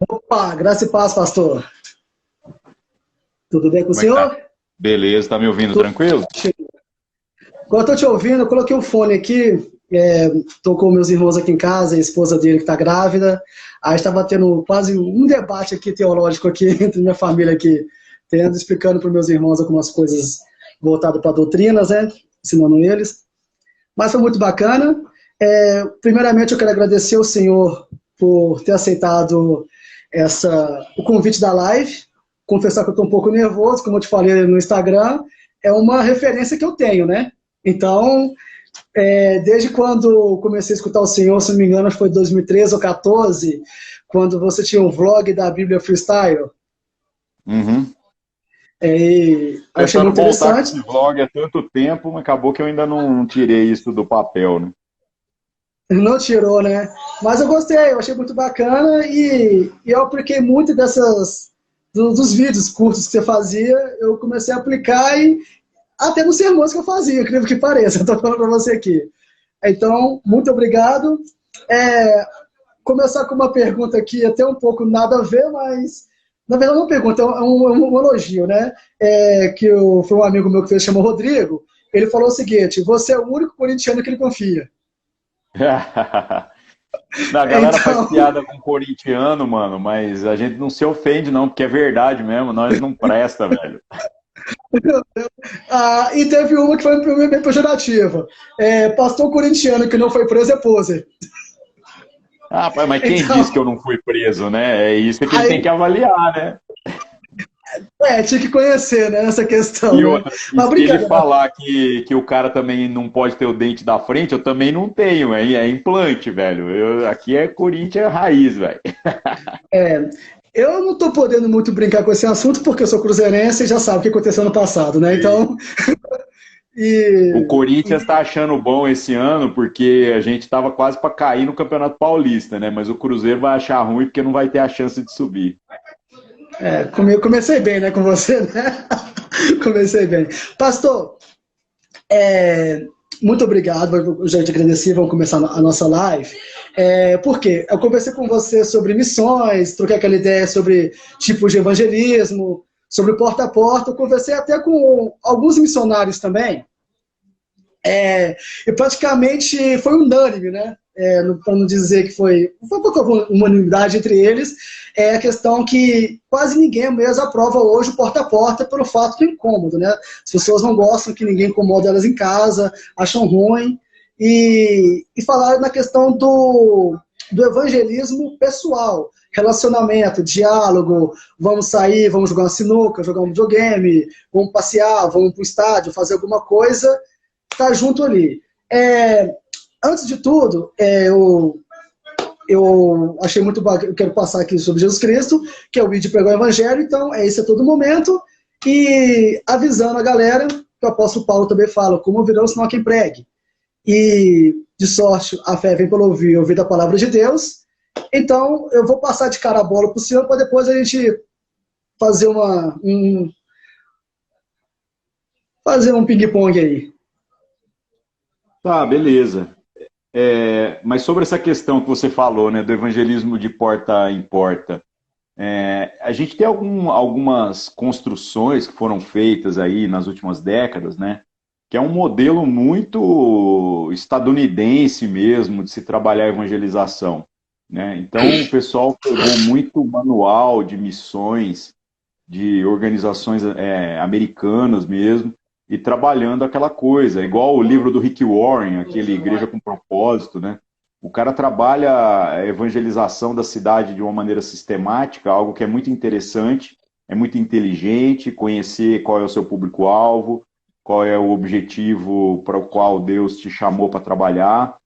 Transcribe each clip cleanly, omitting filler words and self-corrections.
Opa, graça e paz, pastor. Tudo bem com o Como é que tá? senhor? Beleza, tá me ouvindo Tudo tranquilo? ótimo. Enquanto eu estou te ouvindo, eu coloquei o fone aqui, estou com meus irmãos aqui em casa, a esposa dele que está grávida, aí estava tendo quase um debate aqui teológico aqui entre minha família aqui, tendo, explicando para meus irmãos algumas coisas voltadas para doutrinas, né, ensinando eles. Mas foi muito bacana. Primeiramente, eu quero agradecer ao senhor por ter aceitado o convite da live. Confessar que eu estou um pouco nervoso, como eu te falei no Instagram, é uma referência que eu tenho, né? Então, desde quando comecei a escutar o senhor, se não me engano, acho que foi 2013 ou 2014, quando você tinha um vlog da Bíblia Freestyle, Uhum. eu achei Tentando muito voltar com interessante. esse vlog há tanto tempo, mas acabou que eu ainda não tirei isso do papel, né? Não tirou, né? Mas eu gostei, eu achei muito bacana e eu apliquei muito dos vídeos curtos que você fazia, eu comecei a aplicar e até nos sermões que eu fazia, incrível que pareça, eu tô falando para você aqui. Então, muito obrigado. É, Começar com uma pergunta aqui, até um pouco nada a ver, mas na verdade não é uma pergunta, é um elogio, né? Foi um amigo meu que fez, chama Rodrigo, ele falou o seguinte: você é o único corintiano que ele confia. Não, a galera faz Então, piada com corintiano, mano, mas a gente não se ofende, não, porque é verdade mesmo, nós não presta, velho. e teve uma que foi bem pejorativa. Pastor corintiano que não foi preso é poser. Ah, pai, mas quem disse que Então, eu não fui preso, né? É isso que ele tem aí, que avaliar, né? tinha que conhecer, né, essa questão, E né? outra, e Mas se ele brincadeira. falar que o cara também não pode ter o dente da frente, eu também não tenho, é implante, velho. Aqui é Corinthians raiz, velho. É, eu não estou podendo muito brincar com esse assunto porque eu sou cruzeirense e já sabe o que aconteceu no passado, né? Então, O e, Corinthians está achando bom esse ano porque a gente estava quase para cair no Campeonato Paulista, né? Mas o Cruzeiro vai achar ruim porque não vai ter a chance de subir. comecei bem, né, com você, né? Comecei bem. Pastor, muito obrigado, eu já te agradeci, vamos começar a nossa live. Por quê? Eu conversei com você sobre missões, troquei aquela ideia sobre tipos de evangelismo, sobre porta a porta, eu conversei até com alguns missionários também, e praticamente foi unânime, né? Para não dizer que foi pouca unanimidade entre eles, é a questão que quase ninguém mesmo aprova hoje o porta a porta pelo fato do incômodo, né? As pessoas não gostam que ninguém incomode elas em casa, acham ruim, e falaram na questão do evangelismo pessoal, relacionamento, diálogo, vamos sair, vamos jogar uma sinuca, jogar um videogame, vamos passear, vamos para o estádio, fazer alguma coisa, tá junto ali. Antes de tudo, eu achei muito bacana, eu quero passar aqui sobre Jesus Cristo, que é o vídeo pregar o evangelho, então é isso a todo momento, e avisando a galera, que o apóstolo Paulo também fala, como virão senão quem pregue. E, de sorte, a fé vem pelo ouvir da palavra de Deus, então eu vou passar de cara a bola para o senhor, para depois a gente fazer fazer um ping-pong aí. Tá, beleza. Mas sobre essa questão que você falou, né, do evangelismo de porta em porta, a gente tem algumas construções que foram feitas aí nas últimas décadas, né, que é um modelo muito estadunidense mesmo de se trabalhar a evangelização, né? Então o pessoal pegou muito manual de missões de organizações americanas mesmo, e trabalhando aquela coisa, igual o livro do Rick Warren, aquele Igreja com Propósito, né? O cara trabalha a evangelização da cidade de uma maneira sistemática, algo que é muito interessante, é muito inteligente, conhecer qual é o seu público-alvo, qual é o objetivo para o qual Deus te chamou para trabalhar.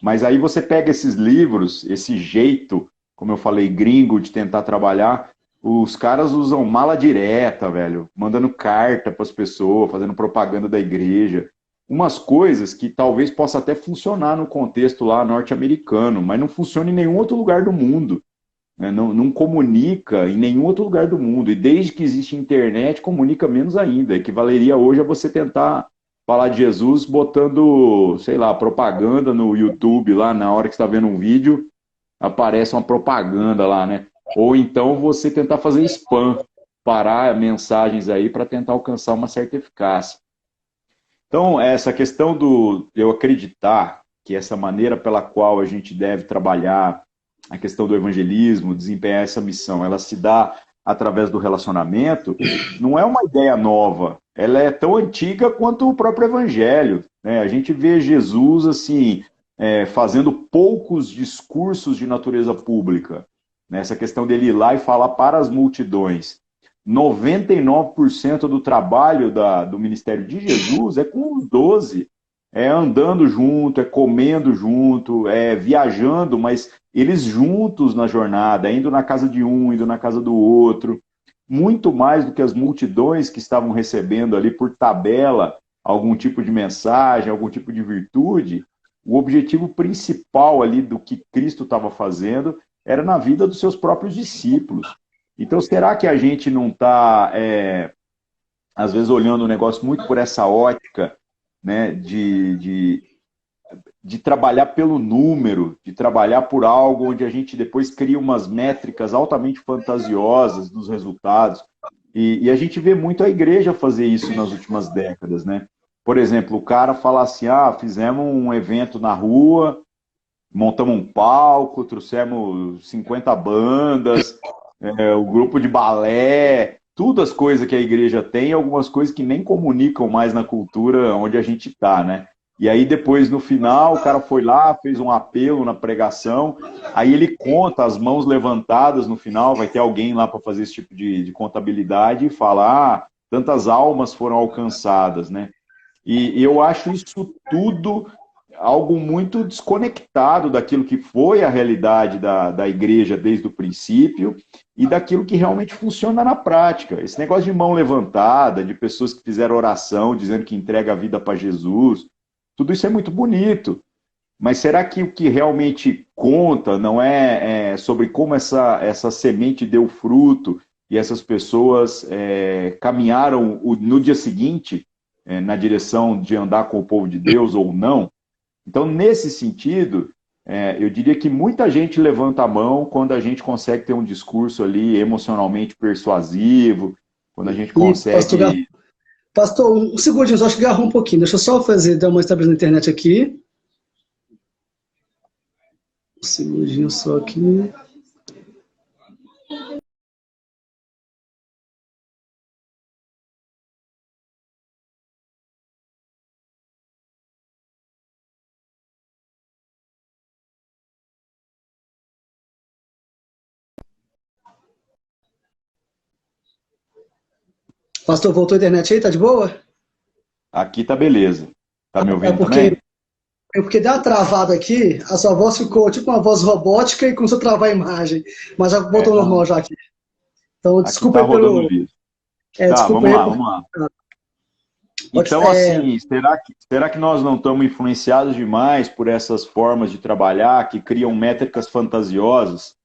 Mas aí você pega esses livros, esse jeito, como eu falei, gringo de tentar trabalhar, os caras usam mala direta, velho, mandando carta para as pessoas, fazendo propaganda da igreja. Umas coisas que talvez possa até funcionar no contexto lá norte-americano, mas não funciona em nenhum outro lugar do mundo, né? Não comunica em nenhum outro lugar do mundo. E desde que existe internet, comunica menos ainda. Equivaleria hoje a você tentar falar de Jesus botando, sei lá, propaganda no YouTube lá na hora que você está vendo um vídeo, aparece uma propaganda lá, né? ou então você tentar fazer spam, parar mensagens aí para tentar alcançar uma certa eficácia. Então, essa questão do eu acreditar que essa maneira pela qual a gente deve trabalhar a questão do evangelismo, desempenhar essa missão, ela se dá através do relacionamento, não é uma ideia nova. Ela é tão antiga quanto o próprio evangelho, né? A gente vê Jesus assim, fazendo poucos discursos de natureza pública. Nessa questão dele ir lá e falar para as multidões. 99% do trabalho do ministério de Jesus é com os 12. É andando junto, é comendo junto, é viajando, mas eles juntos na jornada, indo na casa de um, indo na casa do outro. Muito mais do que as multidões que estavam recebendo ali por tabela algum tipo de mensagem, algum tipo de virtude. O objetivo principal ali do que Cristo estava fazendo era na vida dos seus próprios discípulos. Então, será que a gente não está, às vezes, olhando o negócio muito por essa ótica, né, de trabalhar pelo número, de trabalhar por algo onde a gente depois cria umas métricas altamente fantasiosas dos resultados? E a gente vê muito a igreja fazer isso nas últimas décadas, né? Por exemplo, o cara fala assim, fizemos um evento na rua, montamos um palco, trouxemos 50 bandas, o grupo de balé, tudo as coisas que a igreja tem, algumas coisas que nem comunicam mais na cultura onde a gente está, né? E aí depois, no final, o cara foi lá, fez um apelo na pregação, aí ele conta as mãos levantadas no final, vai ter alguém lá para fazer esse tipo de contabilidade e fala, tantas almas foram alcançadas, né? E eu acho isso tudo algo muito desconectado daquilo que foi a realidade da igreja desde o princípio e daquilo que realmente funciona na prática. Esse negócio de mão levantada, de pessoas que fizeram oração dizendo que entrega a vida para Jesus, tudo isso é muito bonito. Mas será que o que realmente conta não é sobre como essa semente deu fruto e essas pessoas caminharam no dia seguinte na direção de andar com o povo de Deus ou não? Então, nesse sentido, eu diria que muita gente levanta a mão quando a gente consegue ter um discurso ali emocionalmente persuasivo, quando a gente consegue... Pastor, um segundinho, só acho que agarrou um pouquinho. Deixa eu só dar uma estabilidade na internet aqui. Um segundinho só aqui. Pastor, voltou a internet aí? Tá de boa? Aqui tá beleza. Tá me ouvindo também? É porque deu uma travada aqui, a sua voz ficou tipo uma voz robótica e começou a travar a imagem. Mas já voltou ao normal já aqui. Então, desculpa aqui tá aí pelo... rodando liso. Desculpa vamos lá. Então, assim, será que nós não estamos influenciados demais por essas formas de trabalhar que criam métricas fantasiosas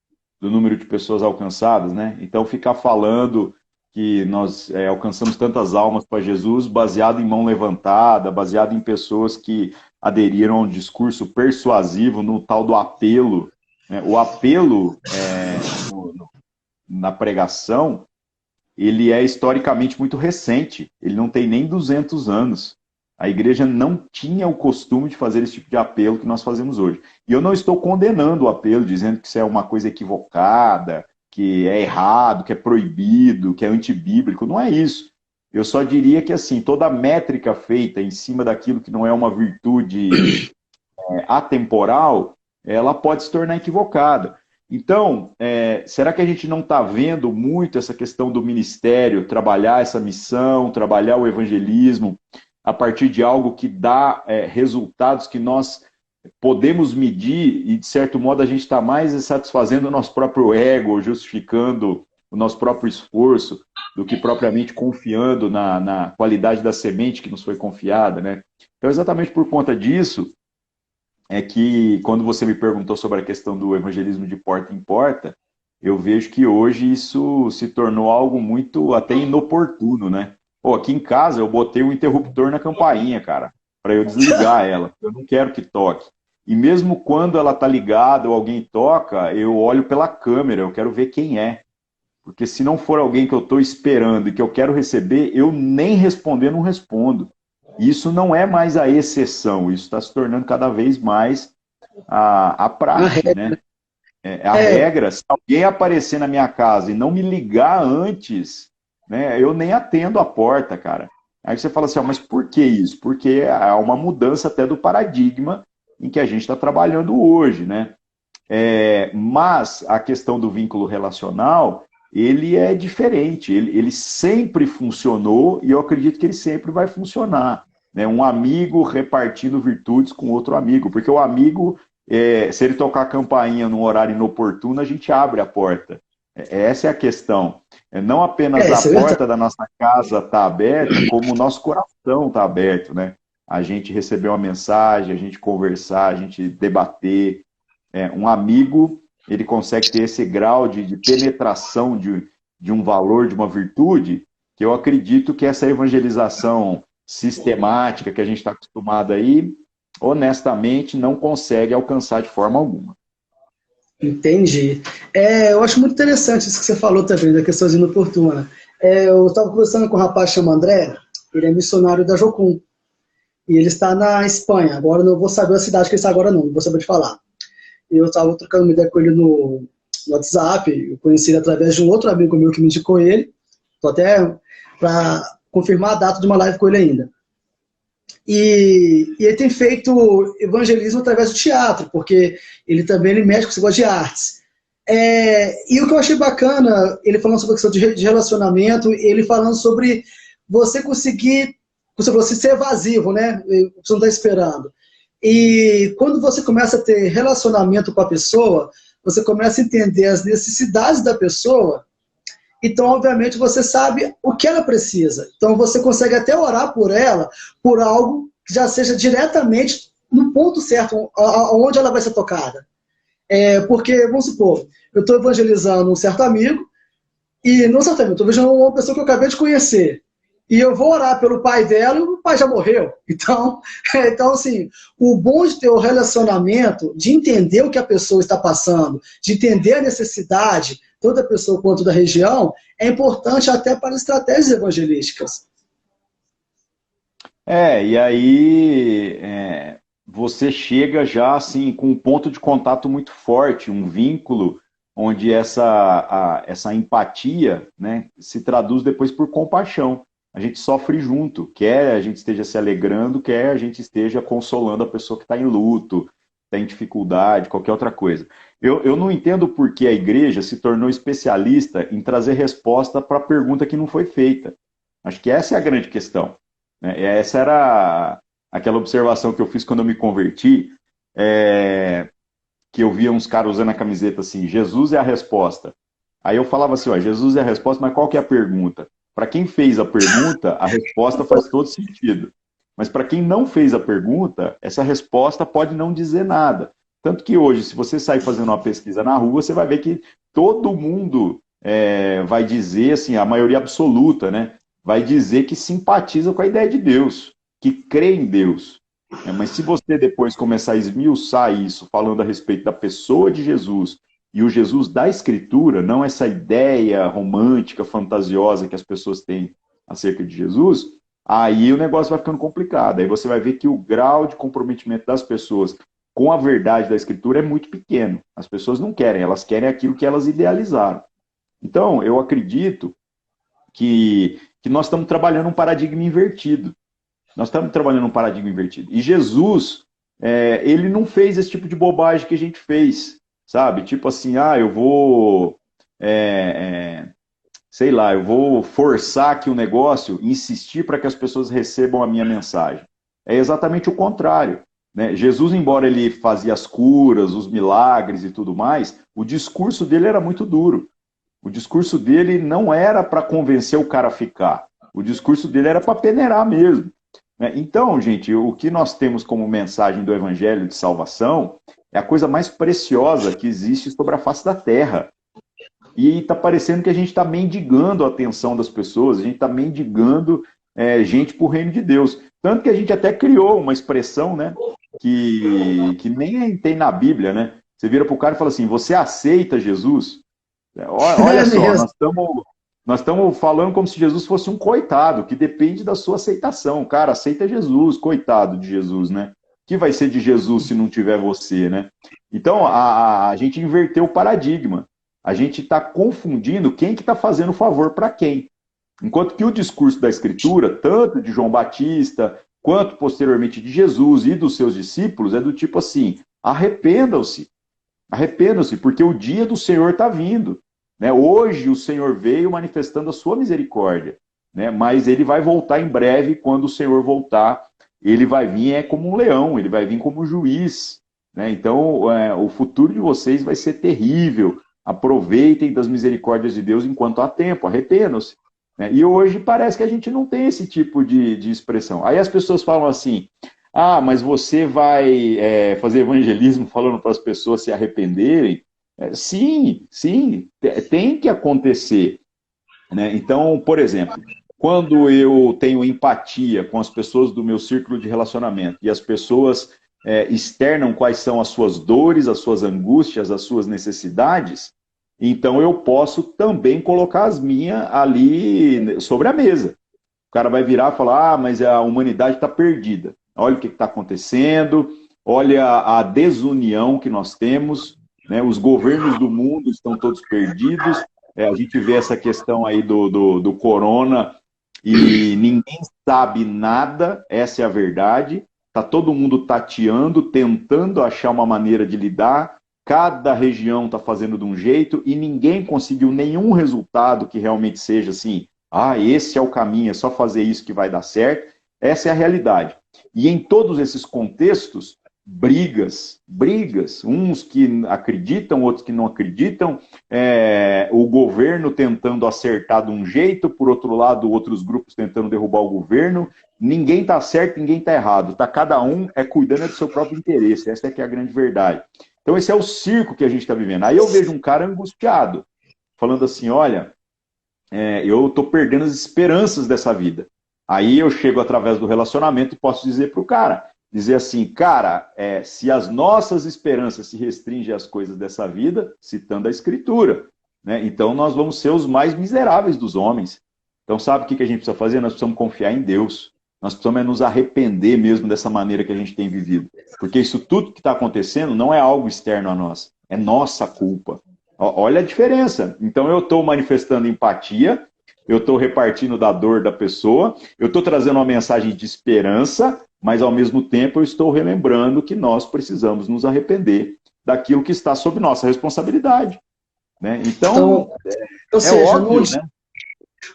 do número de pessoas alcançadas, né? Então, ficar falando que nós alcançamos tantas almas para Jesus baseado em mão levantada, baseado em pessoas que aderiram a um discurso persuasivo no tal do apelo, né? O apelo na pregação, ele é historicamente muito recente, ele não tem nem 200 anos. A igreja não tinha o costume de fazer esse tipo de apelo que nós fazemos hoje. E eu não estou condenando o apelo, dizendo que isso é uma coisa equivocada, que é errado, que é proibido, que é antibíblico. Não é isso. Eu só diria que assim, toda métrica feita em cima daquilo que não é uma virtude atemporal, ela pode se tornar equivocada. Então, será que a gente não está vendo muito essa questão do ministério, trabalhar essa missão, trabalhar o evangelismo, a partir de algo que dá resultados que nós podemos medir e, de certo modo, a gente está mais satisfazendo o nosso próprio ego, justificando o nosso próprio esforço, do que propriamente confiando na qualidade da semente que nos foi confiada, né? Então, exatamente por conta disso, é que quando você me perguntou sobre a questão do evangelismo de porta em porta, eu vejo que hoje isso se tornou algo muito até inoportuno, né? Pô, aqui em casa eu botei um interruptor na campainha, cara, para eu desligar ela. Eu não quero que toque. E mesmo quando ela está ligada ou alguém toca, eu olho pela câmera, eu quero ver quem é. Porque se não for alguém que eu estou esperando e que eu quero receber, eu nem responder não respondo. Isso não é mais a exceção, isso está se tornando cada vez mais a praxe, né? É a regra. Se alguém aparecer na minha casa e não me ligar antes, né, eu nem atendo a porta, cara. Aí você fala assim, ó, mas por que isso? Porque há uma mudança até do paradigma em que a gente está trabalhando hoje, né? Mas a questão do vínculo relacional, ele é diferente, ele sempre funcionou e eu acredito que ele sempre vai funcionar. Né? Um amigo repartindo virtudes com outro amigo, porque o amigo, se ele tocar a campainha num horário inoportuno, a gente abre a porta. Essa é a questão. Não apenas a porta da nossa casa está aberta, como o nosso coração está aberto, né? A gente receber uma mensagem, a gente conversar, a gente debater. Um amigo, ele consegue ter esse grau de penetração de um valor, de uma virtude, que eu acredito que essa evangelização sistemática que a gente está acostumado aí, honestamente, não consegue alcançar de forma alguma. Entendi. Eu acho muito interessante isso que você falou também, da questão inoportuna. Eu estava conversando com um rapaz chamado André, ele é missionário da Jocum, e ele está na Espanha. Agora não vou saber a cidade que ele está agora não vou saber te falar. Eu estava trocando uma ideia com ele no WhatsApp, eu conheci ele através de um outro amigo meu que me indicou ele, estou até para confirmar a data de uma live com ele ainda. E ele tem feito evangelismo através do teatro, porque ele mexe com esse negócio de artes. E o que eu achei bacana, ele falando sobre a questão de relacionamento, ele falando sobre você conseguir, você ser evasivo, né? Você não está esperando. E quando você começa a ter relacionamento com a pessoa, você começa a entender as necessidades da pessoa, então, obviamente, você sabe o que ela precisa. Então, você consegue até orar por ela, por algo que já seja diretamente no ponto certo, onde ela vai ser tocada. Porque, vamos supor, eu estou evangelizando um certo amigo, e não certamente, estou evangelizando uma pessoa que eu acabei de conhecer. E eu vou orar pelo pai dela e o pai já morreu. Então, assim, o bom de ter o relacionamento, de entender o que a pessoa está passando, de entender a necessidade, tanto da pessoa quanto da região, é importante até para estratégias evangelísticas. E aí você chega já assim com um ponto de contato muito forte, um vínculo onde essa empatia, né, se traduz depois por compaixão. A gente sofre junto, quer a gente esteja se alegrando, quer a gente esteja consolando a pessoa que está em luto, está em dificuldade, qualquer outra coisa. Eu não entendo por que a igreja se tornou especialista em trazer resposta para a pergunta que não foi feita. Acho que essa é a grande questão. Né? Essa era aquela observação que eu fiz quando eu me converti, que eu via uns caras usando a camiseta assim, Jesus é a resposta. Aí eu falava assim, Jesus é a resposta, mas qual que é a pergunta? Para quem fez a pergunta, a resposta faz todo sentido. Mas para quem não fez a pergunta, essa resposta pode não dizer nada. Tanto que hoje, se você sair fazendo uma pesquisa na rua, você vai ver que todo mundo vai dizer, assim, a maioria absoluta, né, vai dizer que simpatiza com a ideia de Deus, que crê em Deus. Mas se você depois começar a esmiuçar isso, falando a respeito da pessoa de Jesus, e o Jesus da Escritura, não essa ideia romântica, fantasiosa que as pessoas têm acerca de Jesus, aí o negócio vai ficando complicado. Aí você vai ver que o grau de comprometimento das pessoas com a verdade da Escritura é muito pequeno. As pessoas não querem, elas querem aquilo que elas idealizaram. Então, eu acredito que nós estamos trabalhando um paradigma invertido. Nós estamos trabalhando um paradigma invertido. E Jesus, ele não fez esse tipo de bobagem que a gente fez. Sabe? Tipo assim, eu vou, sei lá, eu vou forçar aqui o negócio, insistir para que as pessoas recebam a minha mensagem. É exatamente o contrário. Né? Jesus, embora ele fazia as curas, os milagres e tudo mais, o discurso dele era muito duro. O discurso dele não era para convencer o cara a ficar. O discurso dele era para peneirar mesmo. Então, gente, o que nós temos como mensagem do Evangelho de salvação é a coisa mais preciosa que existe sobre a face da Terra. E está parecendo que a gente está mendigando a atenção das pessoas, a gente está mendigando gente para o reino de Deus. Tanto que a gente até criou uma expressão, né, que nem tem na Bíblia, né? Você vira para o cara e fala assim, você aceita Jesus? Olha só, nós estamos falando como se Jesus fosse um coitado, que depende da sua aceitação. Cara, aceita Jesus, coitado de Jesus, né? O que vai ser de Jesus se não tiver você, né? Então, a gente inverteu o paradigma. A gente está confundindo quem que está fazendo favor para quem. Enquanto que o discurso da Escritura, tanto de João Batista, quanto posteriormente de Jesus e dos seus discípulos, é do tipo assim, arrependam-se, arrependam-se, porque o dia do Senhor está vindo. Né? Hoje o Senhor veio manifestando a sua misericórdia, né? Mas ele vai voltar em breve. Quando o Senhor voltar, ele vai vir como um leão, ele vai vir como um juiz. Né? Então, o futuro de vocês vai ser terrível. Aproveitem das misericórdias de Deus enquanto há tempo, arrependam-se. Né? E hoje parece que a gente não tem esse tipo de expressão. Aí as pessoas falam assim, mas você vai fazer evangelismo falando para as pessoas se arrependerem? Sim, sim, tem que acontecer. Né? Então, por exemplo, quando eu tenho empatia com as pessoas do meu círculo de relacionamento e as pessoas externam quais são as suas dores, as suas angústias, as suas necessidades, então eu posso também colocar as minhas ali sobre a mesa. O cara vai virar e falar, mas a humanidade está perdida. Olha o que está acontecendo, olha a desunião que nós temos, né? Os governos do mundo estão todos perdidos. A gente vê essa questão aí do corona e ninguém sabe nada, essa é a verdade. Está todo mundo tateando, tentando achar uma maneira de lidar. Cada região está fazendo de um jeito e ninguém conseguiu nenhum resultado que realmente seja assim, esse é o caminho, é só fazer isso que vai dar certo. Essa é a realidade. E em todos esses contextos, brigas, uns que acreditam, outros que não acreditam, o governo tentando acertar de um jeito, por outro lado, outros grupos tentando derrubar o governo. Ninguém está certo, ninguém está errado. Tá, cada um cuidando do seu próprio interesse. Essa é que é a grande verdade. Então esse é o circo que a gente está vivendo. Aí eu vejo um cara angustiado, falando assim, olha, eu estou perdendo as esperanças dessa vida. Aí eu chego através do relacionamento e posso dizer para o cara, dizer assim, cara, se as nossas esperanças se restringem às coisas dessa vida, citando a Escritura, né? Então nós vamos ser os mais miseráveis dos homens. Então sabe o que a gente precisa fazer? Nós precisamos confiar em Deus. Nós precisamos nos arrepender mesmo dessa maneira que a gente tem vivido. Porque isso tudo que está acontecendo não é algo externo a nós, é nossa culpa. Olha a diferença. Então eu estou manifestando empatia, eu estou repartindo da dor da pessoa, eu estou trazendo uma mensagem de esperança, mas ao mesmo tempo eu estou relembrando que nós precisamos nos arrepender daquilo que está sob nossa responsabilidade. Né? Então ou seja, óbvio, né?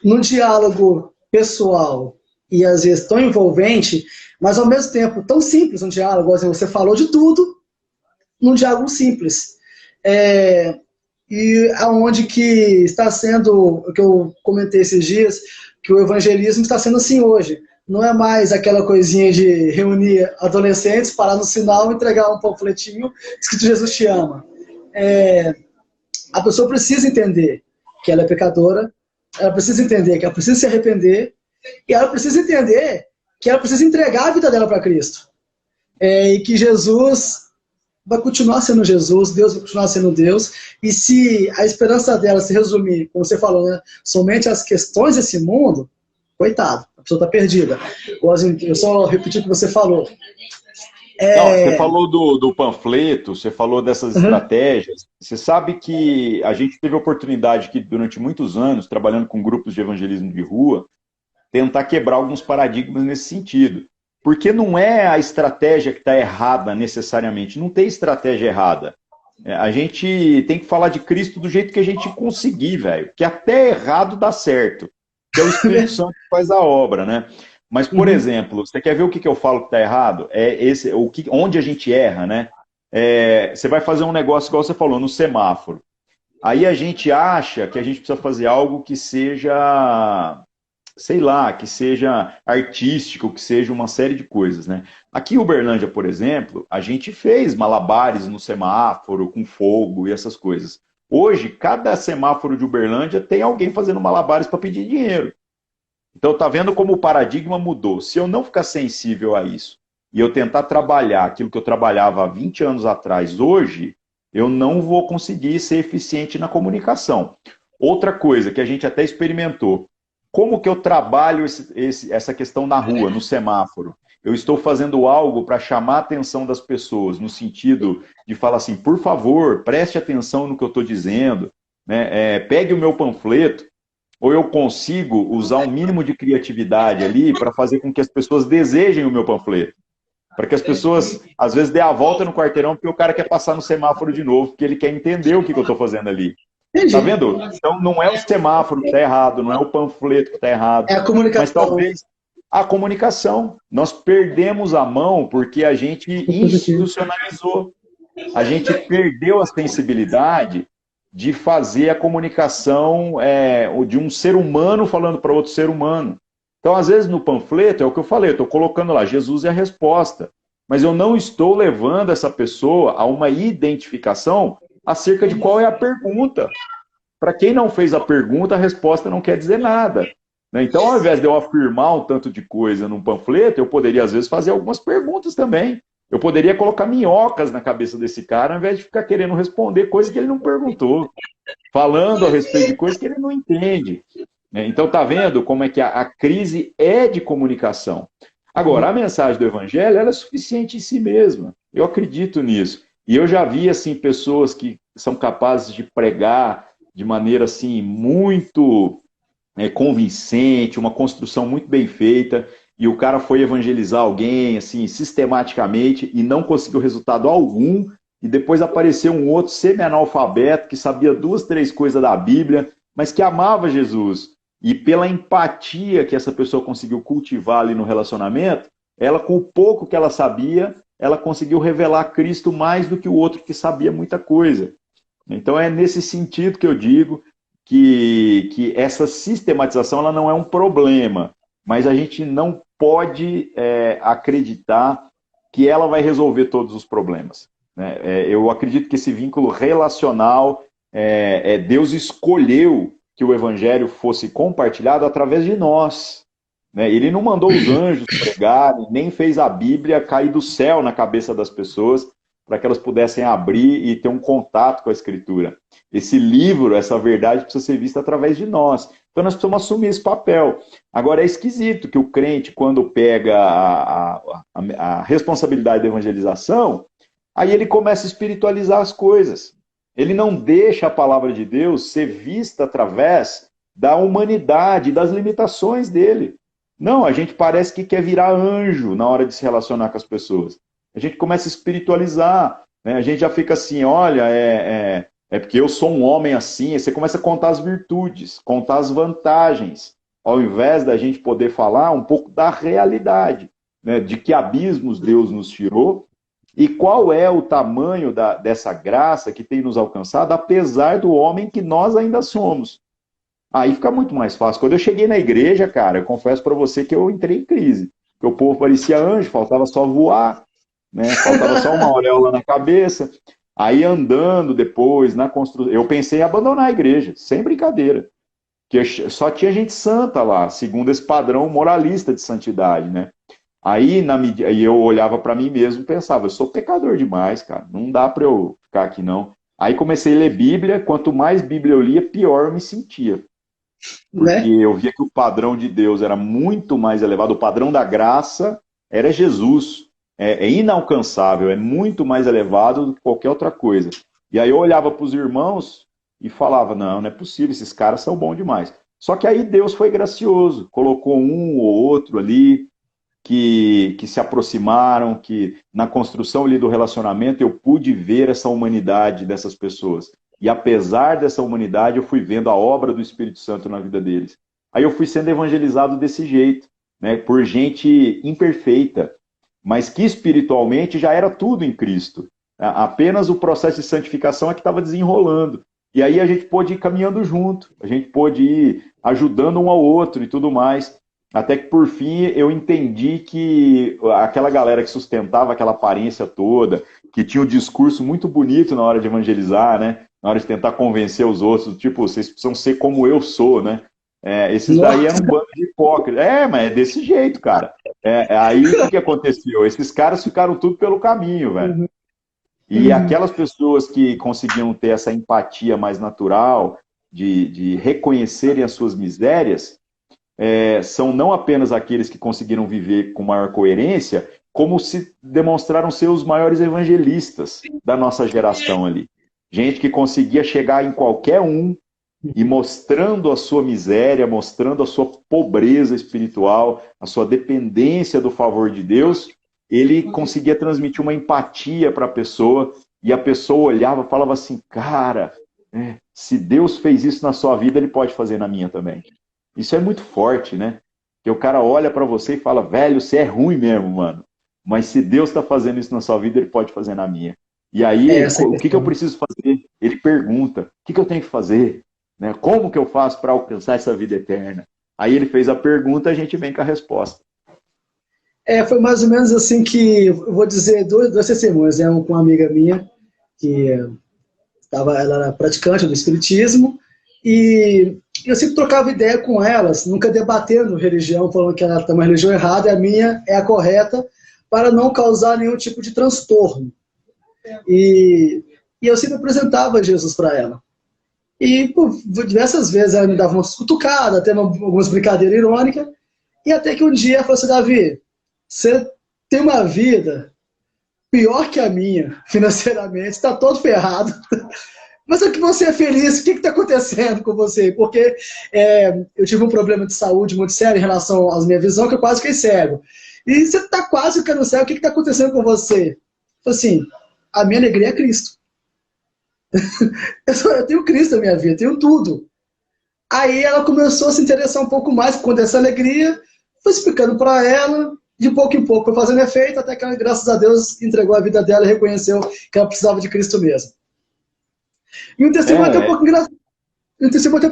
No diálogo pessoal e às vezes tão envolvente, mas ao mesmo tempo tão simples um diálogo, assim, você falou de tudo num diálogo simples. E aonde que está sendo, o que eu comentei esses dias, que o evangelismo está sendo assim hoje. Não é mais aquela coisinha de reunir adolescentes, parar no sinal e entregar um panfletinho escrito Jesus te ama. A pessoa precisa entender que ela é pecadora, ela precisa entender que ela precisa se arrepender, e ela precisa entender que ela precisa entregar a vida dela para Cristo. E que Jesus vai continuar sendo Jesus, Deus vai continuar sendo Deus, e se a esperança dela se resumir, como você falou, né, somente às questões desse mundo, coitado, a pessoa está perdida. Eu só repetir o que você falou. Não, você falou do panfleto, você falou dessas estratégias. Você sabe que a gente teve a oportunidade que durante muitos anos, trabalhando com grupos de evangelismo de rua, tentar quebrar alguns paradigmas nesse sentido. Porque não é a estratégia que está errada necessariamente, não tem estratégia errada. A gente tem que falar de Cristo do jeito que a gente conseguir, velho. Que até errado dá certo. Que é o Espírito Santo que faz a obra, né? Mas, por exemplo, você quer ver o que eu falo que está errado? Onde a gente erra, né? Você vai fazer um negócio, igual você falou, no semáforo. Aí a gente acha que a gente precisa fazer algo que seja, sei lá, que seja artístico, que seja uma série de coisas, né? Aqui em Uberlândia, por exemplo, a gente fez malabares no semáforo, com fogo e essas coisas. Hoje, cada semáforo de Uberlândia tem alguém fazendo malabares para pedir dinheiro. Então, tá vendo como o paradigma mudou. Se eu não ficar sensível a isso, e eu tentar trabalhar aquilo que eu trabalhava há 20 anos atrás, hoje, eu não vou conseguir ser eficiente na comunicação. Outra coisa que a gente até experimentou, como que eu trabalho essa questão na rua, no semáforo? Eu estou fazendo algo para chamar a atenção das pessoas, no sentido de falar assim, por favor, preste atenção no que eu estou dizendo, né? Pegue o meu panfleto, ou eu consigo usar um mínimo de criatividade ali para fazer com que as pessoas desejem o meu panfleto. Para que as pessoas, às vezes, dê a volta no quarteirão porque o cara quer passar no semáforo de novo, porque ele quer entender o que eu estou fazendo ali. Tá vendo? Então, não é o semáforo que está errado, não é o panfleto que está errado. É a comunicação. Mas talvez a comunicação. Nós perdemos a mão porque a gente institucionalizou. A gente perdeu a sensibilidade de fazer a comunicação de um ser humano falando para outro ser humano. Então, às vezes, no panfleto, é o que eu falei, eu estou colocando lá, Jesus é a resposta. Mas eu não estou levando essa pessoa a uma identificação acerca de qual é a pergunta. Para quem não fez a pergunta, a resposta não quer dizer nada. Então, ao invés de eu afirmar um tanto de coisa num panfleto, eu poderia, às vezes, fazer algumas perguntas também. Eu poderia colocar minhocas na cabeça desse cara, ao invés de ficar querendo responder coisas que ele não perguntou, falando a respeito de coisas que ele não entende. Então, tá vendo como é que a crise é de comunicação. Agora, a mensagem do Evangelho ela é suficiente em si mesma. Eu acredito nisso. E eu já vi assim, pessoas que são capazes de pregar de maneira assim, muito convincente, uma construção muito bem feita, e o cara foi evangelizar alguém assim, sistematicamente e não conseguiu resultado algum, e depois apareceu um outro semi-analfabeto que sabia 2, 3 coisas da Bíblia, mas que amava Jesus. E pela empatia que essa pessoa conseguiu cultivar ali no relacionamento, ela, com o pouco que ela sabia, ela conseguiu revelar Cristo mais do que o outro que sabia muita coisa. Então é nesse sentido que eu digo que essa sistematização ela não é um problema, mas a gente não pode acreditar que ela vai resolver todos os problemas. Eu acredito que esse vínculo relacional, Deus escolheu que o evangelho fosse compartilhado através de nós. Ele não mandou os anjos pregarem, nem fez a Bíblia cair do céu na cabeça das pessoas para que elas pudessem abrir e ter um contato com a Escritura. Esse livro, essa verdade precisa ser vista através de nós. Então nós precisamos assumir esse papel. Agora é esquisito que o crente, quando pega a responsabilidade da evangelização, aí ele começa a espiritualizar as coisas. Ele não deixa a palavra de Deus ser vista através da humanidade, das limitações dele. Não, a gente parece que quer virar anjo na hora de se relacionar com as pessoas. A gente começa a espiritualizar, a gente já fica assim, olha, porque eu sou um homem assim, aí você começa a contar as virtudes, contar as vantagens, ao invés da gente poder falar um pouco da realidade, de que abismos Deus nos tirou, e qual é o tamanho dessa graça que tem nos alcançado, apesar do homem que nós ainda somos. Aí fica muito mais fácil. Quando eu cheguei na igreja, cara, eu confesso para você que eu entrei em crise. Porque o povo parecia anjo, faltava só voar, faltava só uma auréola na cabeça. Aí andando depois, na construção, eu pensei em abandonar a igreja, sem brincadeira. Porque só tinha gente santa lá, segundo esse padrão moralista de santidade, Aí eu olhava para mim mesmo e pensava, eu sou pecador demais, cara, não dá para eu ficar aqui não. Aí comecei a ler Bíblia, quanto mais Bíblia eu lia, pior eu me sentia. Porque eu via que o padrão de Deus era muito mais elevado, o padrão da graça era Jesus. É inalcançável, é muito mais elevado do que qualquer outra coisa. E aí eu olhava para os irmãos e falava, não é possível, esses caras são bons demais. Só que aí Deus foi gracioso, colocou um ou outro ali, que se aproximaram, que na construção ali do relacionamento eu pude ver essa humanidade dessas pessoas. E apesar dessa humanidade, eu fui vendo a obra do Espírito Santo na vida deles. Aí eu fui sendo evangelizado desse jeito, por gente imperfeita, mas que espiritualmente já era tudo em Cristo. Apenas o processo de santificação é que estava desenrolando. E aí a gente pôde ir caminhando junto, a gente pôde ir ajudando um ao outro e tudo mais. Até que, por fim, eu entendi que aquela galera que sustentava aquela aparência toda, que tinha um discurso muito bonito na hora de evangelizar, na hora de tentar convencer os outros, tipo, vocês precisam ser como eu sou, Esses daí eram um bando de hipócritas. Mas é desse jeito, cara. Aí o que aconteceu? Esses caras ficaram tudo pelo caminho, velho. E aquelas pessoas que conseguiam ter essa empatia mais natural, de reconhecerem as suas misérias, são não apenas aqueles que conseguiram viver com maior coerência, como se demonstraram ser os maiores evangelistas da nossa geração ali. Gente que conseguia chegar em qualquer um e mostrando a sua miséria, mostrando a sua pobreza espiritual, a sua dependência do favor de Deus, ele conseguia transmitir uma empatia para a pessoa, e a pessoa olhava e falava assim, cara, se Deus fez isso na sua vida, ele pode fazer na minha também. Isso é muito forte, né? Porque o cara olha para você e fala, velho, você é ruim mesmo, mano. Mas se Deus está fazendo isso na sua vida, ele pode fazer na minha. E aí, o que eu preciso fazer? Ele pergunta, o que eu tenho que fazer? Né? Como que eu faço para alcançar essa vida eterna? Aí ele fez a pergunta, a gente vem com a resposta. Foi mais ou menos assim que, eu vou dizer, duas testemunhas, né? Com uma amiga minha, que ela era praticante do espiritismo, e eu sempre trocava ideia com elas, nunca debatendo religião, falando que ela tem uma religião errada e a minha é a correta, para não causar nenhum tipo de transtorno. E eu sempre apresentava Jesus para ela. E por diversas vezes ela me dava uma cutucada, tendo algumas brincadeiras irônicas, e até que um dia ela falou assim, Davi, você tem uma vida pior que a minha, financeiramente, está todo ferrado, mas é que você é feliz, o que está acontecendo com você? Porque eu tive um problema de saúde muito sério em relação à minha visão, que eu quase fiquei cego. E você está quase ficando cego, o que está acontecendo com você? Eu falei assim, a minha alegria é Cristo. Eu tenho Cristo na minha vida, eu tenho tudo. Aí ela começou a se interessar um pouco mais com essa alegria, fui explicando para ela, de pouco em pouco, foi fazendo efeito, até que ela, graças a Deus, entregou a vida dela e reconheceu que ela precisava de Cristo mesmo. E um testemunho até um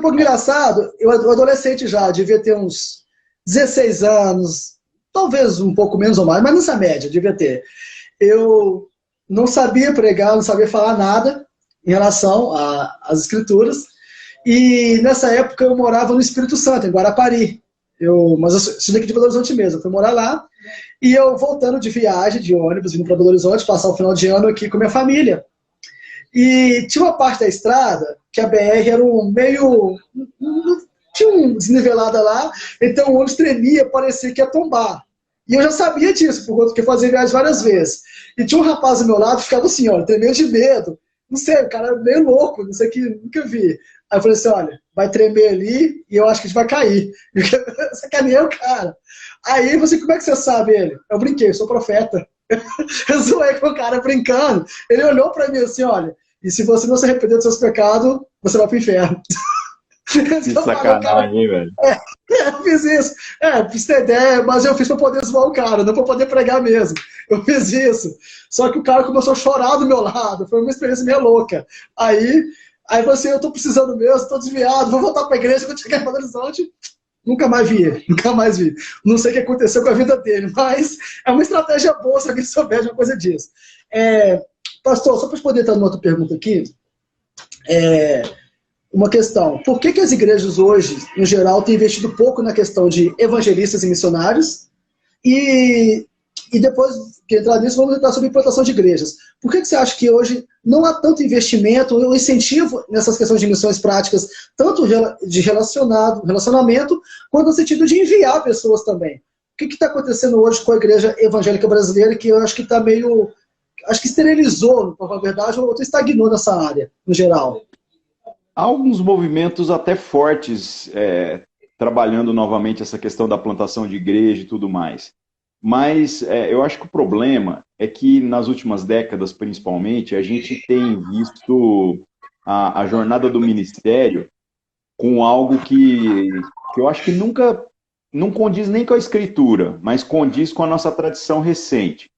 pouco engraçado, eu adolescente já, devia ter uns 16 anos, talvez um pouco menos ou mais, mas nessa média, devia ter. Eu não sabia pregar, não sabia falar nada em relação às escrituras, e nessa época eu morava no Espírito Santo, em Guarapari. Mas eu sou daqui de Belo Horizonte mesmo, eu fui morar lá, e eu voltando de viagem, de ônibus, vindo para Belo Horizonte, passar o final de ano aqui com minha família. E tinha uma parte da estrada, que a BR era tinha um desnivelada lá, então o ônibus tremia, parecia que ia tombar. E eu já sabia disso, porque eu fazia viagem várias vezes. E tinha um rapaz ao meu lado que ficava assim, olha, tremendo de medo. Não sei, o cara era meio louco, não sei o que, nunca vi. Aí eu falei assim, olha, vai tremer ali e eu acho que a gente vai cair. Sacaneei o cara. Aí eu falei assim, como é que você sabe ele? Eu brinquei, eu sou profeta. Eu zoei com o cara brincando. Ele olhou pra mim assim, olha, e se você não se arrepender dos seus pecados, você vai pro inferno. Que sacanagem, velho. Eu fiz isso. Pra você ter ideia, mas eu fiz pra poder zoar o cara, não pra poder pregar mesmo. Eu fiz isso. Só que o cara começou a chorar do meu lado. Foi uma experiência meio louca. Aí falou assim, eu tô precisando mesmo, tô desviado, vou voltar pra igreja, quando chegar em Belo Horizonte. Nunca mais vi ele, nunca mais vi. Não sei o que aconteceu com a vida dele, mas é uma estratégia boa se alguém souber de uma coisa disso. Pastor, só para poder estar numa outra pergunta aqui, uma questão. Por que as igrejas hoje, em geral, têm investido pouco na questão de evangelistas e missionários? E depois que entrar nisso, vamos entrar sobre implantação de igrejas. Por que você acha que hoje não há tanto investimento ou incentivo nessas questões de missões práticas, tanto de relacionamento, quanto no sentido de enviar pessoas também? O que está acontecendo hoje com a igreja evangélica brasileira, que eu acho que está meio... Acho que esterilizou, na verdade, ou estagnou nessa área, no geral? Há alguns movimentos até fortes trabalhando novamente essa questão da plantação de igreja e tudo mais. Mas eu acho que o problema é que nas últimas décadas, principalmente, a gente tem visto a jornada do ministério com algo que eu acho que nunca não condiz nem com a escritura, mas condiz com a nossa tradição recente.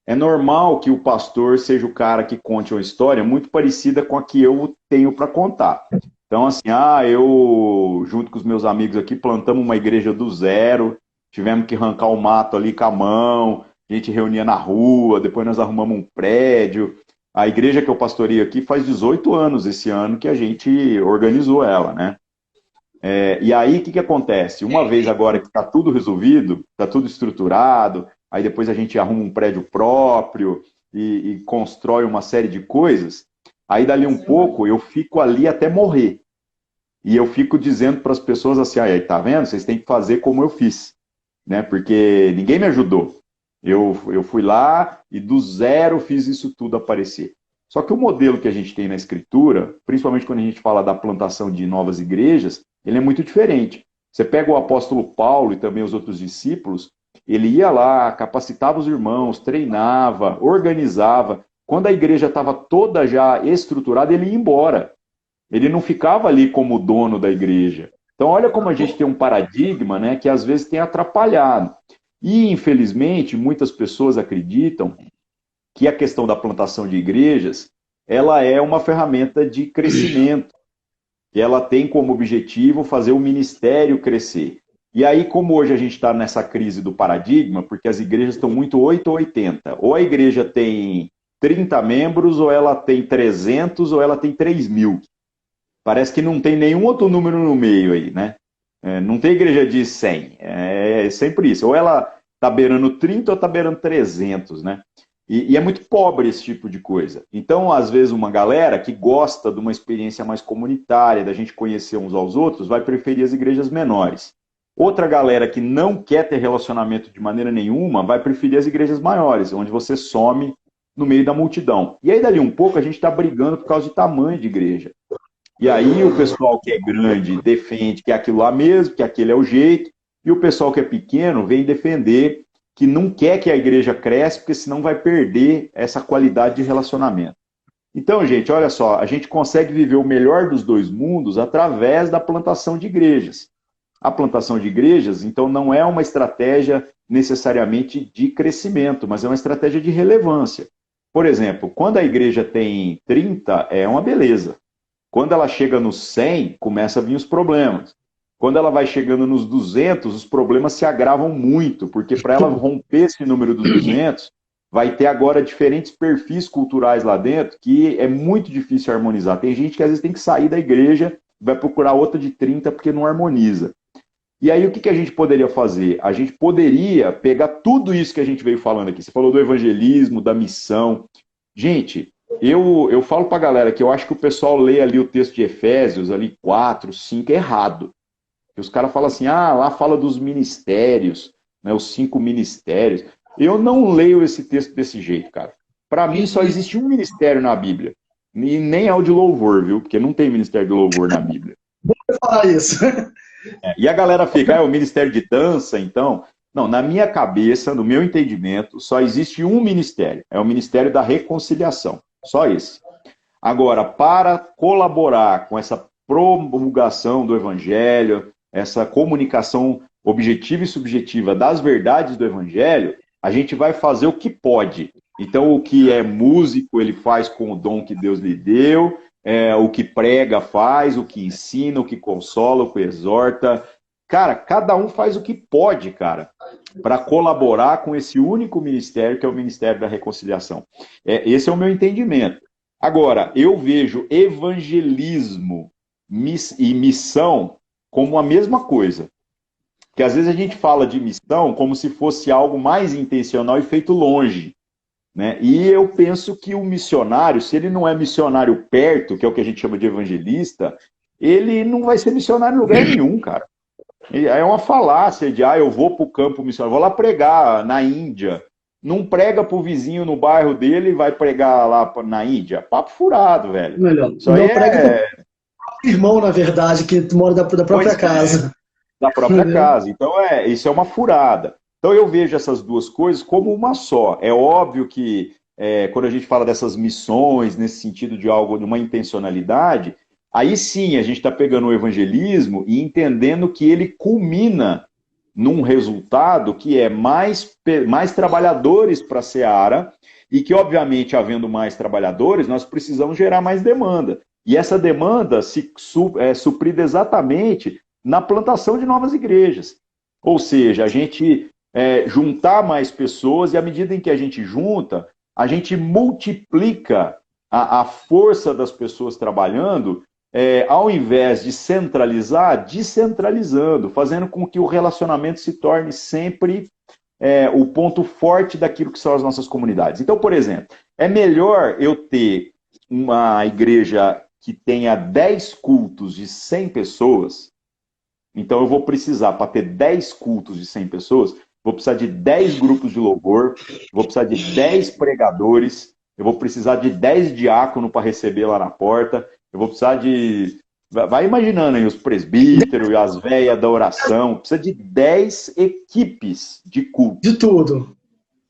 É normal que o pastor seja o cara que conte uma história muito parecida com a que eu tenho para contar. Então, assim, eu, junto com os meus amigos aqui, plantamos uma igreja do zero, tivemos que arrancar o mato ali com a mão, a gente reunia na rua, depois nós arrumamos um prédio. A igreja que eu pastoreio aqui faz 18 anos esse ano que a gente organizou ela, né? E aí, o que acontece? Uma vez agora que está tudo resolvido, está tudo estruturado, aí depois a gente arruma um prédio próprio e constrói uma série de coisas, aí dali um pouco eu fico ali até morrer. E eu fico dizendo para as pessoas assim, aí, tá vendo? Vocês têm que fazer como eu fiz, né? Porque ninguém me ajudou. Eu fui lá e do zero fiz isso tudo aparecer. Só que o modelo que a gente tem na Escritura, principalmente quando a gente fala da plantação de novas igrejas, ele é muito diferente. Você pega o apóstolo Paulo e também os outros discípulos, ele ia lá, capacitava os irmãos, treinava, organizava. Quando a igreja estava toda já estruturada, ele ia embora. Ele não ficava ali como dono da igreja. Então, olha como a gente tem um paradigma, né, que às vezes tem atrapalhado. E, infelizmente, muitas pessoas acreditam que a questão da plantação de igrejas, ela é uma ferramenta de crescimento, que ela tem como objetivo fazer o ministério crescer. E aí, como hoje a gente está nessa crise do paradigma, porque as igrejas estão muito 8 ou 80, ou a igreja tem 30 membros, ou ela tem 300, ou ela tem 3.000. Parece que não tem nenhum outro número no meio aí, né? Não tem igreja de 100. É sempre isso. Ou ela está beirando 30 ou está beirando 300, né? E é muito pobre esse tipo de coisa. Então, às vezes, uma galera que gosta de uma experiência mais comunitária, da gente conhecer uns aos outros, vai preferir as igrejas menores. Outra galera que não quer ter relacionamento de maneira nenhuma, vai preferir as igrejas maiores, onde você some no meio da multidão. E aí, dali um pouco, a gente está brigando por causa de tamanho de igreja. E aí o pessoal que é grande defende que é aquilo lá mesmo, que aquele é o jeito, e o pessoal que é pequeno vem defender que não quer que a igreja cresça, porque senão vai perder essa qualidade de relacionamento. Então, gente, olha só, a gente consegue viver o melhor dos dois mundos através da plantação de igrejas. A plantação de igrejas, então, não é uma estratégia necessariamente de crescimento, mas é uma estratégia de relevância. Por exemplo, quando a igreja tem 30, é uma beleza. Quando ela chega nos 100, começa a vir os problemas. Quando ela vai chegando nos 200, os problemas se agravam muito, porque para ela romper esse número dos 200, vai ter agora diferentes perfis culturais lá dentro, que é muito difícil harmonizar. Tem gente que às vezes tem que sair da igreja, vai procurar outra de 30 porque não harmoniza. E aí o que a gente poderia fazer? A gente poderia pegar tudo isso que a gente veio falando aqui. Você falou do evangelismo, da missão. Gente, eu falo pra galera que eu acho que o pessoal lê ali o texto de Efésios, ali 4, 5, errado. E os caras falam assim, lá fala dos ministérios, né, os 5 ministérios. Eu não leio esse texto desse jeito, cara. Para mim só existe um ministério na Bíblia. E nem é o de louvor, viu? Porque não tem ministério de louvor na Bíblia. Vou falar isso. E a galera fica, é o ministério de dança, então... Não, na minha cabeça, no meu entendimento, só existe um ministério. É o ministério da reconciliação. Só esse. Agora, para colaborar com essa promulgação do evangelho, essa comunicação objetiva e subjetiva das verdades do evangelho, a gente vai fazer o que pode. Então, o que é músico, ele faz com o dom que Deus lhe deu, o que prega faz, o que ensina, o que consola, o que exorta. Cara, cada um faz o que pode, cara, para colaborar com esse único ministério, que é o Ministério da Reconciliação. Esse é o meu entendimento. Agora, eu vejo evangelismo e missão como a mesma coisa. Porque às vezes a gente fala de missão como se fosse algo mais intencional e feito longe, né? E eu penso que o missionário, se ele não é missionário perto, que é o que a gente chama de evangelista, ele não vai ser missionário em lugar nenhum, cara. É uma falácia de, eu vou para o campo missionário, vou lá pregar na Índia. Não prega para o vizinho no bairro dele e vai pregar lá na Índia. Papo furado, velho. Melhor. Isso aí prega pro irmão, na verdade, que mora da própria casa. Da própria casa. Então, isso é uma furada. Então, eu vejo essas duas coisas como uma só. É óbvio que, quando a gente fala dessas missões, nesse sentido de algo, de uma intencionalidade, aí sim a gente está pegando o evangelismo e entendendo que ele culmina num resultado que é mais trabalhadores para a seara e que, obviamente, havendo mais trabalhadores, nós precisamos gerar mais demanda. E essa demanda é suprida exatamente na plantação de novas igrejas. Ou seja, a gente juntar mais pessoas e à medida em que a gente junta, a gente multiplica a força das pessoas trabalhando ao invés de centralizar, descentralizando, fazendo com que o relacionamento se torne sempre o ponto forte daquilo que são as nossas comunidades. Então, por exemplo, é melhor eu ter uma igreja que tenha 10 cultos de 100 pessoas, então eu vou precisar, para ter 10 cultos de 100 pessoas, vou precisar de 10 grupos de louvor, vou precisar de 10 pregadores, eu vou precisar de 10 diáconos para receber lá na porta, eu vou precisar de... Vai imaginando aí os presbíteros e as velhas da oração, precisa de 10 equipes de culto. De tudo.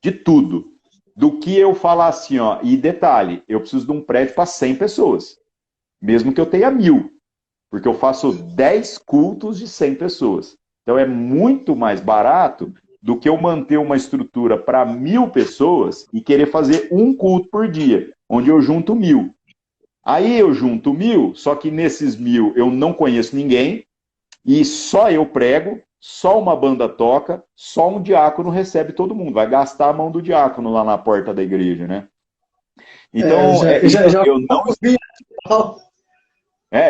De tudo. Do que eu falar assim, ó, e detalhe, eu preciso de um prédio para 100 pessoas, mesmo que eu tenha 1000, porque eu faço 10 cultos de 100 pessoas. Então é muito mais barato do que eu manter uma estrutura para 1000 pessoas e querer fazer um culto por dia, onde eu junto 1000. Aí eu junto 1000, só que nesses 1000 eu não conheço ninguém, e só eu prego, só uma banda toca, só um diácono recebe todo mundo. Vai gastar a mão do diácono lá na porta da igreja, né? Então,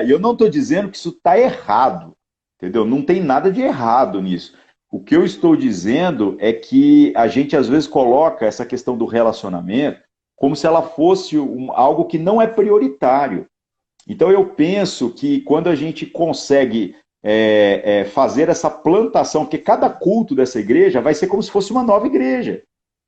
eu não estou dizendo que isso está errado, entendeu? Não tem nada de errado nisso. O que eu estou dizendo é que a gente às vezes coloca essa questão do relacionamento como se ela fosse algo que não é prioritário. Então eu penso que quando a gente consegue fazer essa plantação, porque cada culto dessa igreja vai ser como se fosse uma nova igreja.